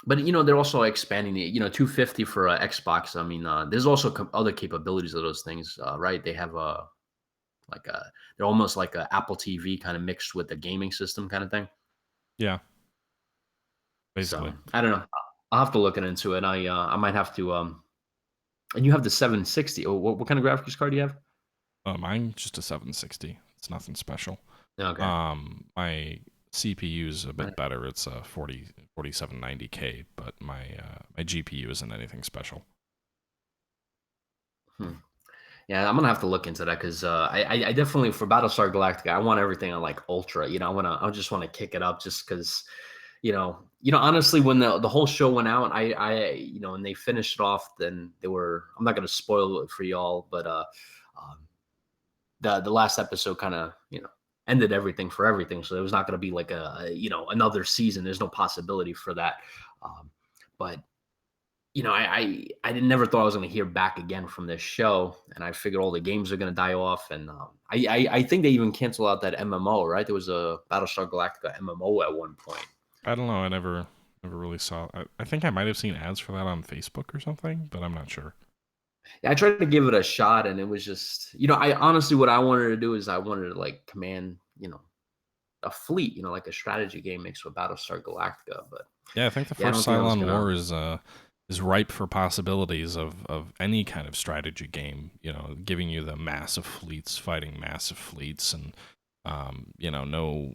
But they're also expanding it. 250 for Xbox. I mean, there's also other capabilities of those things, right? They have like a they're almost like a Apple TV kind of mixed with the gaming system kind of thing. Yeah, So basically. I don't know. I'll have to look into it. I might have to. And you have the 760. Oh, what kind of graphics card do you have? Mine just a 760. It's nothing special. Okay. My CPU is a Might bit better. It's a 4790K, but my GPU isn't anything special. hmm. Yeah, I'm gonna have to look into that because I definitely for Battlestar Galactica, I want everything on like ultra. I just want to kick it up just because, honestly, when the whole show went out, and they finished it off, then they were. I'm not gonna spoil it for y'all, but um, the last episode kind of ended everything for everything. So there was not gonna be like another season. There's no possibility for that. But I didn't never thought I was going to hear back again from this show, and I figured all the games are going to die off, and I think they even canceled out that MMO. Right, there was a Battlestar Galactica MMO at one point. I don't know. I never really saw. I think I might have seen ads for that on Facebook or something, but I'm not sure. Yeah, I tried to give it a shot, and it was just I honestly what I wanted to do is I wanted to like command a fleet, like a strategy game mixed with Battlestar Galactica, but Yeah, I think the yeah, I first don't think I was Cylon gonna. War is ripe for possibilities of any kind of strategy game. Giving you the massive fleets fighting massive fleets, and no.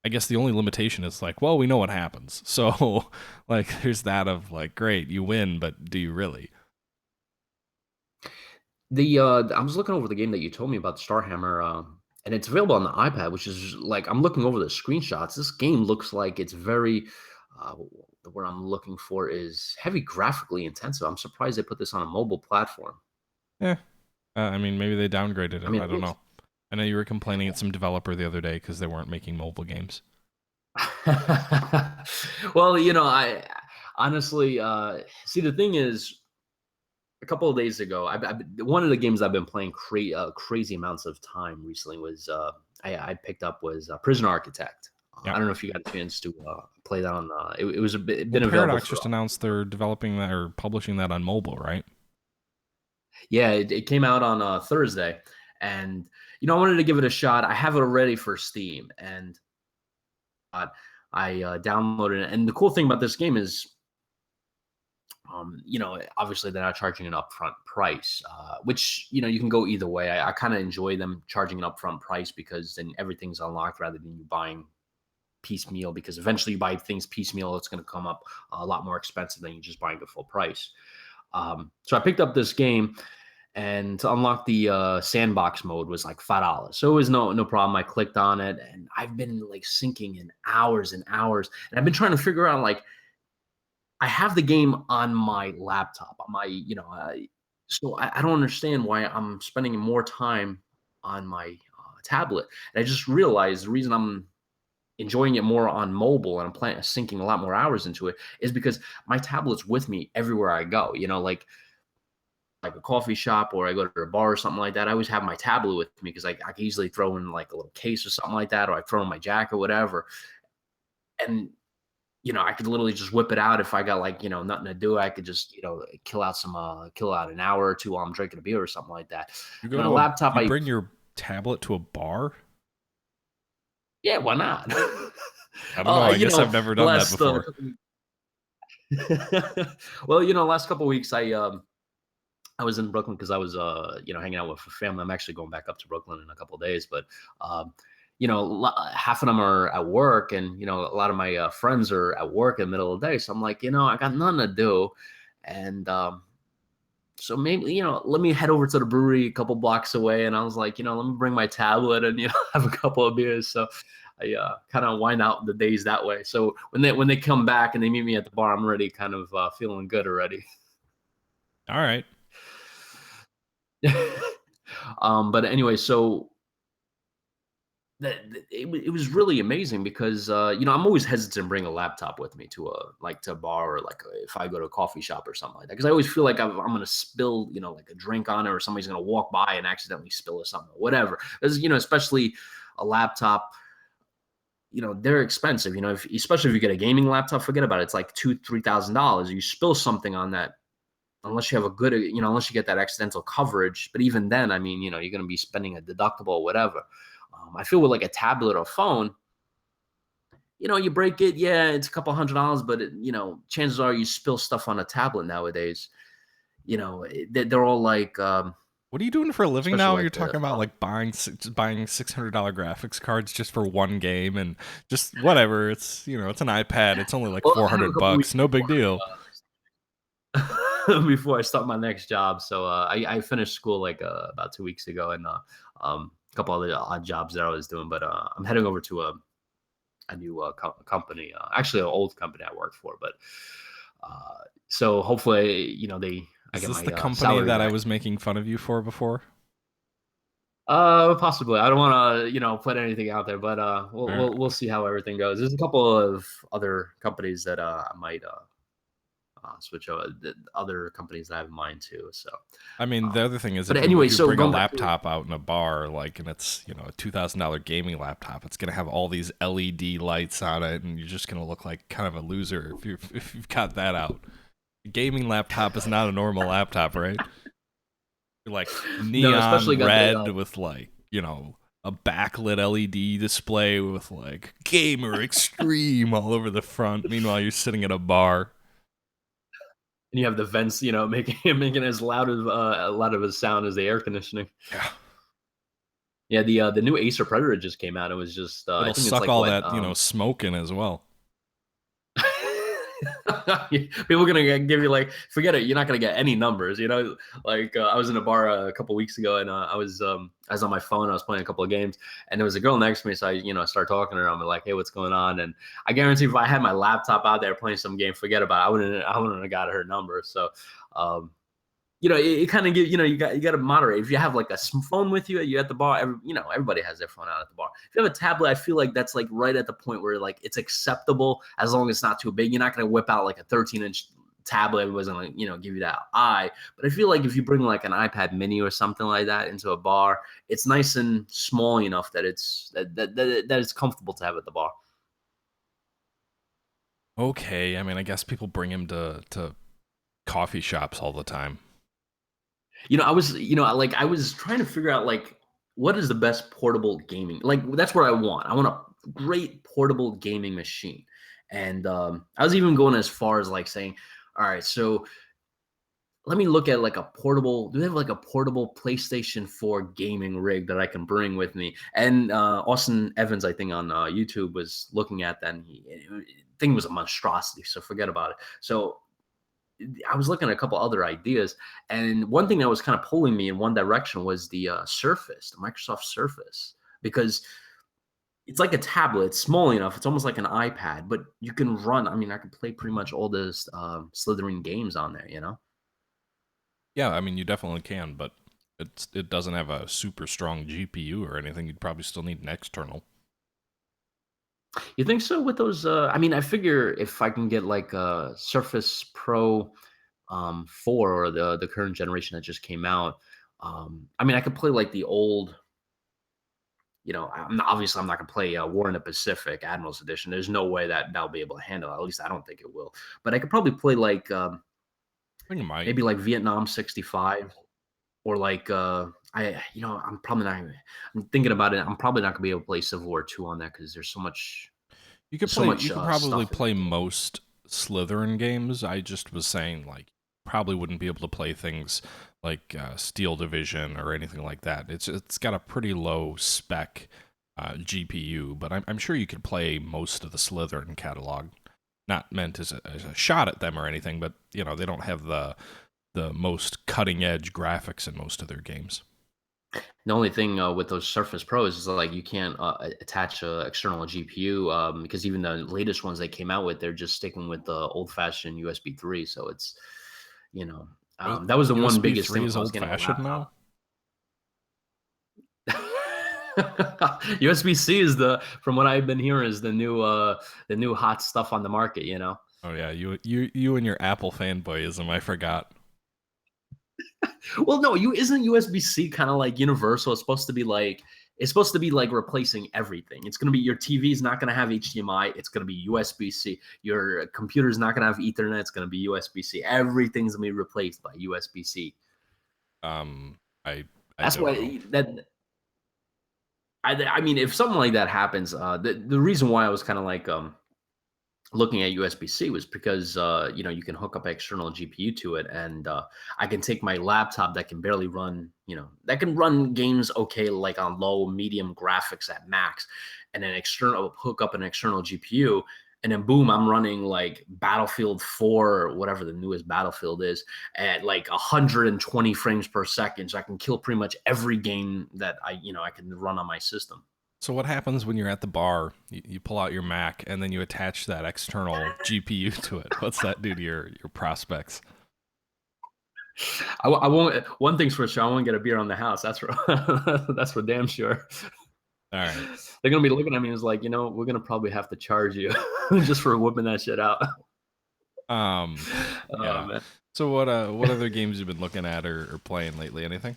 I guess the only limitation is like, well, we know what happens. So, like, there's that of like, great, you win, but do you really? I was looking over the game that you told me about, Starhammer, and it's available on the iPad, which is like I'm looking over the screenshots. This game looks like it's very. The word I'm looking for is heavy graphically intensive. I'm surprised they put this on a mobile platform. Yeah, I mean, maybe they downgraded I it. mean, I it don't looks. know. I know you were complaining at some developer the other day because they weren't making mobile games. Well, I honestly see the thing is a couple of days ago, one of the games I've been playing crazy amounts of time recently was I picked up was Prisoner Architect. I Yep. don't know if you got a chance to play that on. It was Well, been available Paradox for. just announced they're developing that or publishing that on mobile, right? Yeah, it came out on Thursday, and I wanted to give it a shot. I have it already for Steam, and I downloaded it. And the cool thing about this game is obviously they're not charging an upfront price, which you can go either way. I kind of enjoy them charging an upfront price because then everything's unlocked rather than you buying piecemeal. Because eventually you buy things piecemeal, it's going to come up a lot more expensive than you just buying the full price. So I picked up this game, and to unlock the sandbox mode was like $5. So it was no problem. I clicked on it, and I've been like sinking in hours and hours, and I've been trying to figure out like I have the game on my laptop, on my, so I don't understand why I'm spending more time on my tablet. And I just realized the reason I'm enjoying it more on mobile and I'm sinking a lot more hours into it is because my tablet's with me everywhere I go. Like a coffee shop or I go to a bar or something like that. I always have my tablet with me because I can easily throw in like a little case or something like that, or I throw in my jacket, whatever. And I could literally just whip it out if I got like, nothing to do. I could just, kill out an hour or two while I'm drinking a beer or something like that. You And go on a to a laptop, you bring your tablet to a bar? yeah, why not? I don't know. I guess I've never The done that last, before. well, last couple of weeks, I was in Brooklyn because I was, hanging out with family. I'm actually going back up to Brooklyn in a couple of days, but, half of them are at work, and a lot of my friends are at work in the middle of the day. So I'm like, I got nothing to do, and so maybe let me head over to the brewery a couple blocks away. And I was like, let me bring my tablet and have a couple of beers. So I kind of wind out the days that way. So when they come back and they meet me at the bar, I'm already kind of feeling good already. All right. But anyway, so it was really amazing because I'm always hesitant to bring a laptop with me to a bar, or like if I go to a coffee shop or something like that, because I always feel like I'm going to spill like a drink on it, or somebody's going to walk by and accidentally spill or something or whatever. Because especially a laptop, they're expensive. Especially if you get a gaming laptop, forget about it. It's like $2,000-$3,000. You spill something on that, unless you have a good, unless you get that accidental coverage. But even then, I mean, you're going to be spending a deductible or whatever. I feel with like a tablet or phone, you break it, yeah, it's a couple $100, but chances are you spill stuff on a tablet nowadays. They're all like, What are you doing for a living especially now? like You're the talking about like buying $600 graphics cards just for one game and just whatever. It's it's an iPad. It's only like well, four I have a hundred couple weeks bucks. No big deal. before I start my next job. So I finished school like about 2 weeks ago, and a couple other odd jobs that I was doing. But I'm heading over to a new company, actually an old company I worked for. But so hopefully, I Is get this my the company salary that I back. was making fun of you for before? Possibly. I don't want to, put anything out there, but we'll, All right. we'll we'll see how everything goes. There's a couple of other companies that I might switch over. Other companies that I have in mind too. So, I mean, the um, other thing is but if anyway, you so bring a going back to laptop out in a bar, like, and it's a $2,000 gaming laptop, it's gonna have all these LED lights on it, and you're just gonna look like kind of a loser if you've got that out. A gaming laptop is not a normal laptop, right? You're like no, especially neon got the red with like a backlit LED display with like gamer extreme all over the front. Meanwhile, you're sitting at a bar. and you have the vents, making as loud as a lot of a sound as the air conditioning. Yeah. Yeah, the new Acer Predator just came out. It was just I It'll think it's suck like all what that smoke in as well. people are gonna give you like forget it. You're not gonna get any numbers. Like I was in a bar a couple weeks ago, and I was on my phone. I was playing a couple of games, and there was a girl next to me. So I started talking to her. I'm like, hey, what's going on? And I guarantee if I had my laptop out there playing some game, forget about it. I wouldn't have got her number. So um, it kind of gives, you got to moderate. If you have like a phone with you at the bar, everybody has their phone out at the bar. If you have a tablet, I feel like that's like right at the point where like it's acceptable as long as it's not too big. You're not going to whip out like a 13-inch tablet. Everybody's going to, give you that eye. But I feel like if you bring like an iPad mini or something like that into a bar, it's nice and small enough that it's comfortable to have at the bar. Okay, I mean, I guess people bring him to coffee shops all the time. I was trying to figure out like what is the best portable gaming. Like that's what I want. I want a great portable gaming machine, and I was even going as far as like saying, all right, so let me look at like a portable. Do they have like a portable PlayStation 4 gaming rig that I can bring with me? And Austin Evans, I think on YouTube was looking at that, and thing was a monstrosity. So forget about it. So I was looking at a couple other ideas, and one thing that was kind of pulling me in one direction was the Surface, the Microsoft Surface, because it's like a tablet. It's small enough. It's almost like an iPad, but you can run. I mean, I can play pretty much all the Slytherin games on there. Yeah, I mean, you definitely can, but it doesn't have a super strong GPU or anything. You'd probably still need an external. You think so with those? I mean, I figure if I can get like a Surface Pro 4 or the current generation that just came out, I mean, I could play like the old. Obviously I'm not gonna play War in the Pacific Admirals Edition. There's no way that that'll be able to handle it. At least I don't think it will. But I could probably play like I think it might. maybe like Vietnam 65 or like I'm probably not. I'm thinking about it. I'm probably not gonna be able to play Civil War 2 on that because there's so much. You could There's so play. much You could probably stuff in play that game. most Slytherin games. I just was saying, like, probably wouldn't be able to play things like Steel Division or anything like that. It's got a pretty low spec GPU, but I'm sure you could play most of the Slytherin catalog. Not meant as a shot at them or anything, but they don't have the most cutting edge graphics in most of their games. The only thing with those Surface Pros is like you can't attach a external GPU because even the latest ones they came out with, they're just sticking with the old-fashioned USB 3. So it's, you know, that was the one USB biggest thing 3 when is I was old getting a fashioned now. laptop. USB-C is from what I've been hearing, is the new hot stuff on the market. Oh yeah, you and your Apple fanboyism. I forgot. Well, no, isn't USB-C kind of like universal? It's supposed to be like It's supposed to be like replacing everything. It's going to be your TV is not going to have HDMI. It's going to be USB-C. Your computer is not going to have Ethernet. It's going to be USB-C. Everything's going to be replaced by USB-C. Um, I That's don't know. why that I mean, if something like that happens, the reason why I was kind of like looking at USB-C was because you can hook up external GPU to it, and I can take my laptop that can barely run, that can run games okay, like on low, medium graphics at max, and then hook up an external GPU, and then boom, I'm running like Battlefield 4 or whatever the newest Battlefield is at like 120 frames per second, so I can kill pretty much every game that I can run on my system. So what happens when you're at the bar? You pull out your Mac and then you attach that external GPU to it. What's that do to your prospects? I won't. One thing's for sure, I won't get a beer on the house. That's for that's for damn sure. All right. They're gonna be looking at me as like, we're gonna probably have to charge you just for whipping that shit out. Oh Yeah. man. So what other games you've been looking at or playing lately? Anything?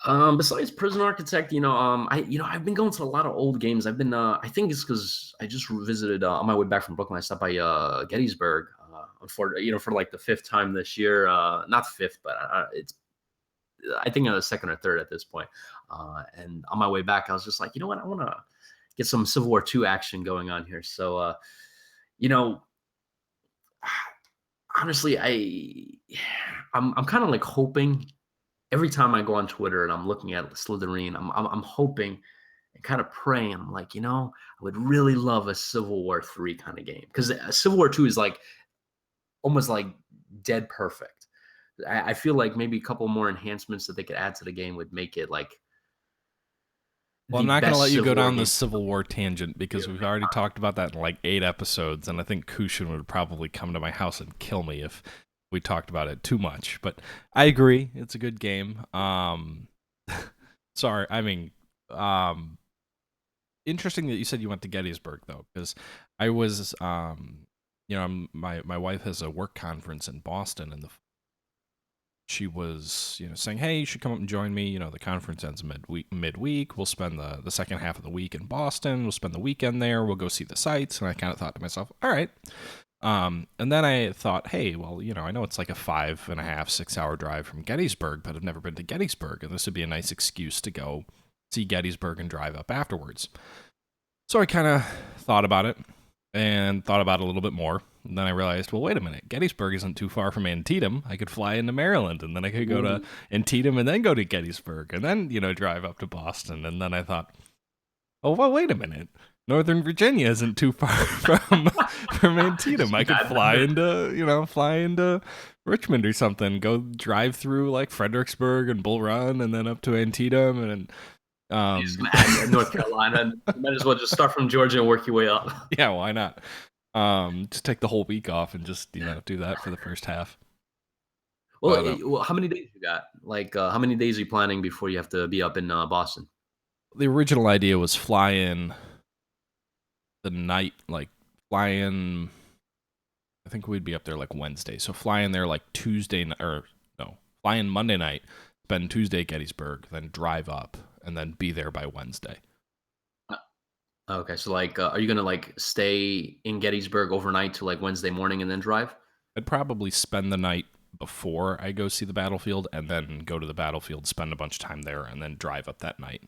Besides Prison Architect, I've been going to a lot of old games. I've been, I think it's because I just visited on my way back from Brooklyn. I stopped by Gettysburg, for like the fifth time this year. Not fifth, but it's I think the second or third at this point. And on my way back, I was just like, you know what, I want to get some Civil War II action going on here. So, you know, honestly, I'm kind of like hoping every time I go on Twitter and I'm looking at Slytherin, I'm hoping and kind of praying. I'm like, I would really love a Civil War 3 kind of game, because Civil War 2 is like almost like dead perfect. I feel like maybe a couple more enhancements that they could add to the game would make it like Well, I'm the not going to let best you go Civil War down the game. Civil War tangent because we've already talked about that in like 8 episodes, and I think Kushin would probably come to my house and kill me if we talked about it too much. But I agree, it's a good game. Sorry, I mean, interesting that you said you went to Gettysburg though, because I was, my wife has a work conference in Boston, and she was, saying, "Hey, you should come up and join me. The conference ends midweek. We'll spend the second half of the week in Boston. We'll spend the weekend there. We'll go see the sights." And I kind of thought to myself, all right. And then I thought, hey, well, I know it's like a 5.5, 6 hour drive from Gettysburg, but I've never been to Gettysburg, and this would be a nice excuse to go see Gettysburg and drive up afterwards. So I kind of thought about it and thought about it a little bit more. And then I realized, well, wait a minute. Gettysburg isn't too far from Antietam. I could fly into Maryland, and then I could go to Antietam and then go to Gettysburg and then, drive up to Boston. And then I thought, oh, well, wait a minute. Northern Virginia isn't too far from Antietam. I could fly into Richmond or something. Go drive through like Fredericksburg and Bull Run and then up to Antietam and You're just gonna add North Carolina. You might as well just start from Georgia and work your way up. yeah, why not? Just take the whole week off and just do that for the first half. Well, how many days you got? Like, how many days are you planning before you have to be up in Boston? The original idea was fly in the night, like fly in. I think we'd be up there like Wednesday, so fly in there like fly in Monday night, spend Tuesday at Gettysburg, then drive up, and then be there by Wednesday. Okay, so like, are you gonna like stay in Gettysburg overnight to like Wednesday morning and then drive? I'd probably spend the night before I go see the battlefield, and then go to the battlefield, spend a bunch of time there, and then drive up that night.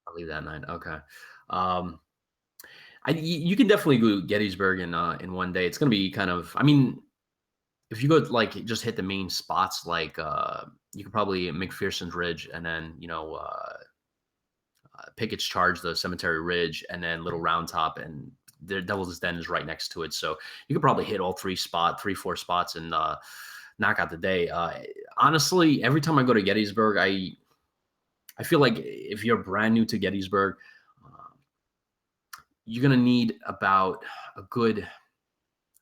I'll leave that night. Okay. You can definitely go Gettysburg in one day. It's gonna be kind of. I mean, if you go like just hit the main spots, like you could probably McPherson's Ridge, and then Pickett's Charge, the Cemetery Ridge, and then Little Round Top, and the Devil's Den is right next to it. So you could probably hit all 4 spots, and knock out the day. Honestly, every time I go to Gettysburg, I feel like if you're brand new to Gettysburg, you're gonna need about a good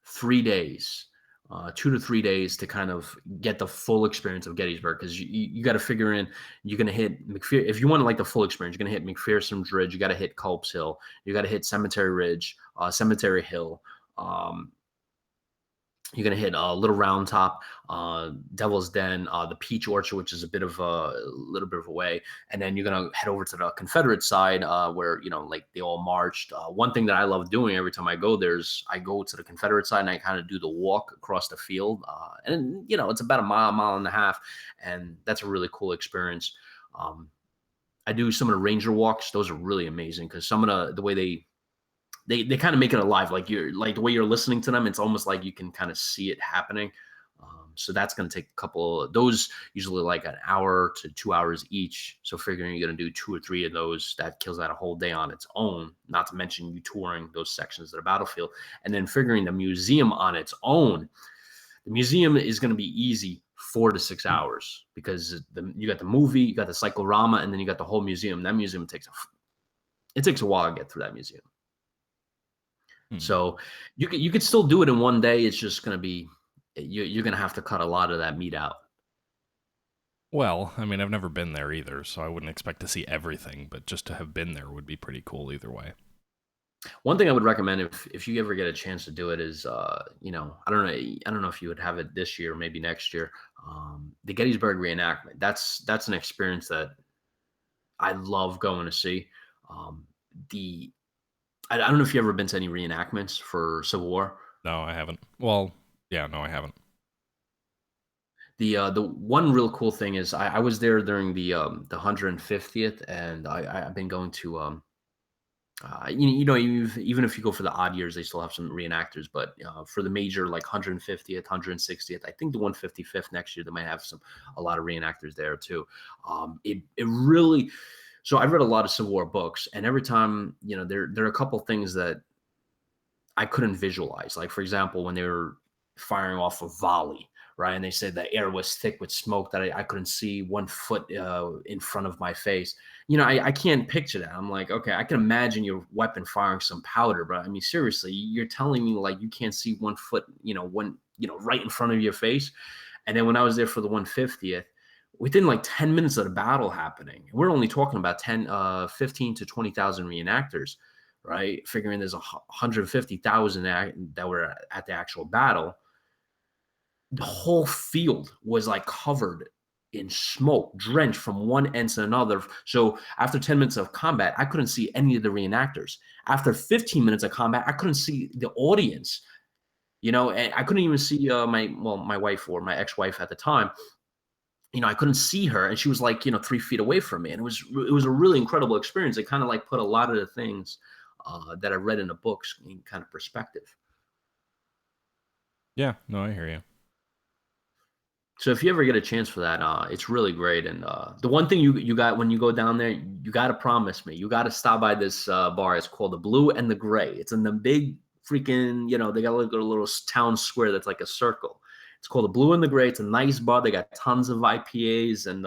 3 days, 2 to 3 days to kind of get the full experience of Gettysburg, because you got to figure in you're going to hit if you want like the full experience, you're going to hit McPherson's Ridge, you got to hit Culp's Hill, you got to hit Cemetery Ridge, Cemetery Hill, You're gonna hit Little Round Top, Devil's Den, the Peach Orchard, which is a little bit of a way, and then you're gonna head over to the Confederate side, where like they all marched. One thing that I love doing every time I go there is I go to the Confederate side and I kind of do the walk across the field, and it's about a mile and a half, and that's a really cool experience. Um, I do some of the Ranger walks; those are really amazing because some of the way they kind of make it alive. Like you're like the way you're listening to them, it's almost like you can kind of see it happening. So that's going to take a couple of those, usually like an hour to 2 hours each. So figuring you're going to do 2 or 3 of those, that kills out a whole day on its own. Not to mention you touring those sections of the battlefield, and then figuring the museum on its own. The museum is going to be easy 4 to 6 hours because you got the movie, you got the cyclorama, and then you got the whole museum. That museum takes a while to get through that museum. Hmm. So you could still do it in one day. It's just going to be you're going to have to cut a lot of that meat out. Well, I mean, I've never been there either, so I wouldn't expect to see everything, but just to have been there would be pretty cool either way. One thing I would recommend if you ever get a chance to do it is I don't know if you would have it this year or maybe next year. The Gettysburg reenactment. That's an experience that I love going to see. The I don't know if you ever been to any reenactments for Civil War. No, I haven't. Well, yeah, no, I haven't. The one real cool thing is I was there during the 150th, and I've been going to even if you go for the odd years, they still have some reenactors. But for the major, like 150th, 160th, I think the 155th next year, they might have a lot of reenactors there too. It really. So I've read a lot of Civil War books, and every time there are a couple things that I couldn't visualize. Like for example, when they were firing off a volley, right, and they said the air was thick with smoke that I couldn't see 1 foot in front of my face. I can't picture that. I'm like, okay, I can imagine your weapon firing some powder, but I mean, seriously, you're telling me like you can't see 1 foot, right in front of your face. And then when I was there for the 150th, within like 10 minutes of the battle happening, we're only talking about 15 to 20,000 reenactors, right? Figuring there's 150,000 that were at the actual battle. The whole field was like covered in smoke, drenched from one end to another. So after 10 minutes of combat, I couldn't see any of the reenactors. After 15 minutes of combat, I couldn't see the audience. And I couldn't even see my wife, or my ex-wife at the time. I couldn't see her, and she was like 3 feet away from me, and it was a really incredible experience. It kind of like put a lot of the things that I read in the books in kind of perspective. Yeah, no, I hear you. So if you ever get a chance for that, it's really great. And the one thing you got when you go down there, you got to promise me, you got to stop by this bar. It's called the Blue and the Gray. It's in the big freaking, they got like a little town square that's like a circle. It's called the Blue and the Gray. It's a nice bar. They got tons of IPAs, and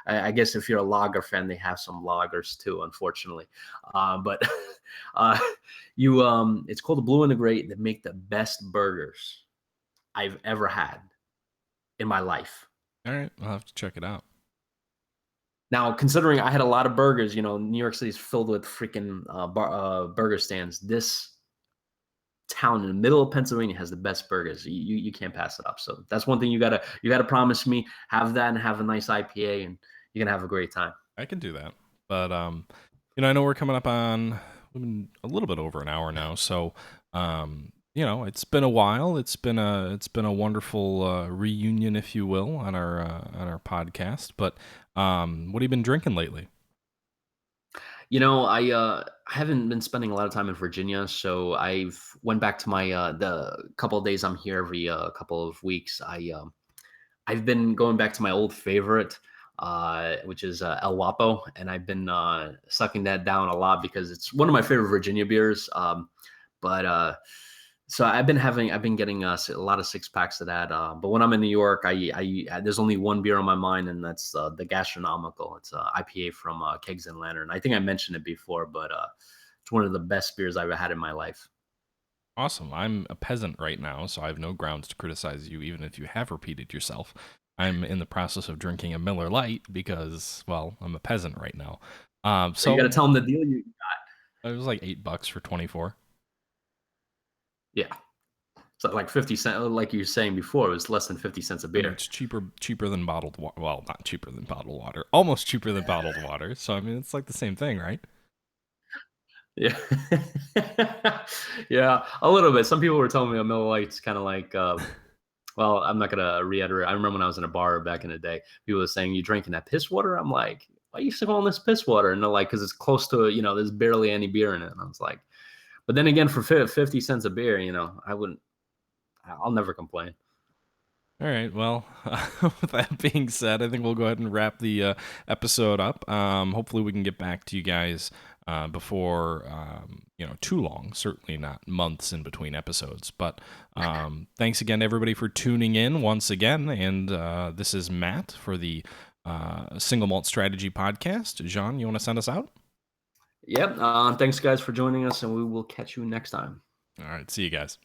I guess if you're a lager fan, they have some lagers too. Unfortunately, but uh, it's called the Blue and the Gray. They make the best burgers I've ever had in my life. All right, I'll have to check it out. Now, considering I had a lot of burgers, New York City is filled with freaking burger stands. This town in the middle of Pennsylvania has the best burgers. You can't pass it up. So that's one thing you gotta promise me. Have that and have a nice IPA, and you're gonna have a great time. I can do that. But I know we're coming up on a little bit over an hour now, so it's been a while. It's been a wonderful reunion, if you will, on our podcast. But what have you been drinking lately? I haven't been spending a lot of time in Virginia, so I've went back to my the couple of days I'm here every couple of weeks. I've been going back to my old favorite, which is El Wapo, and I've been sucking that down a lot because it's one of my favorite Virginia beers. But so I've been getting a lot of 6 packs of that. But when I'm in New York, there's only one beer on my mind, and that's the Gastronomical. It's a IPA from Kegs and Lantern. I think I mentioned it before, but it's one of the best beers I've ever had in my life. Awesome. I'm a peasant right now, so I have no grounds to criticize you, even if you have repeated yourself. I'm in the process of drinking a Miller Lite because, well, I'm a peasant right now. So you got to tell them the deal it was like $8 for 24. Yeah. So like 50 cents, like you were saying before, it was less than 50 cents a I mean, beer. it's cheaper than bottled water. Well, not cheaper than bottled water. Almost cheaper than bottled water. So I mean, it's like the same thing, right? Yeah. Yeah, a little bit. Some people were telling me a Miller Lite's kind of like, well, I'm not gonna reiterate. I remember when I was in a bar back in the day, people were saying, "You drinking that piss water?" I'm like, "Why are you still calling this piss water?" And they're like, "Because it's close to, there's barely any beer in it." And I was like, but then again, for 50 cents a beer, I wouldn't. I'll never complain. All right. Well, with that being said, I think we'll go ahead and wrap the episode up. Hopefully, we can get back to you guys before too long. Certainly not months in between episodes. But thanks again, everybody, for tuning in once again. And this is Matt for the Single Malt Strategy Podcast. Jean, you want to send us out? Yep. Thanks, guys, for joining us, and we will catch you next time. All right. See you guys.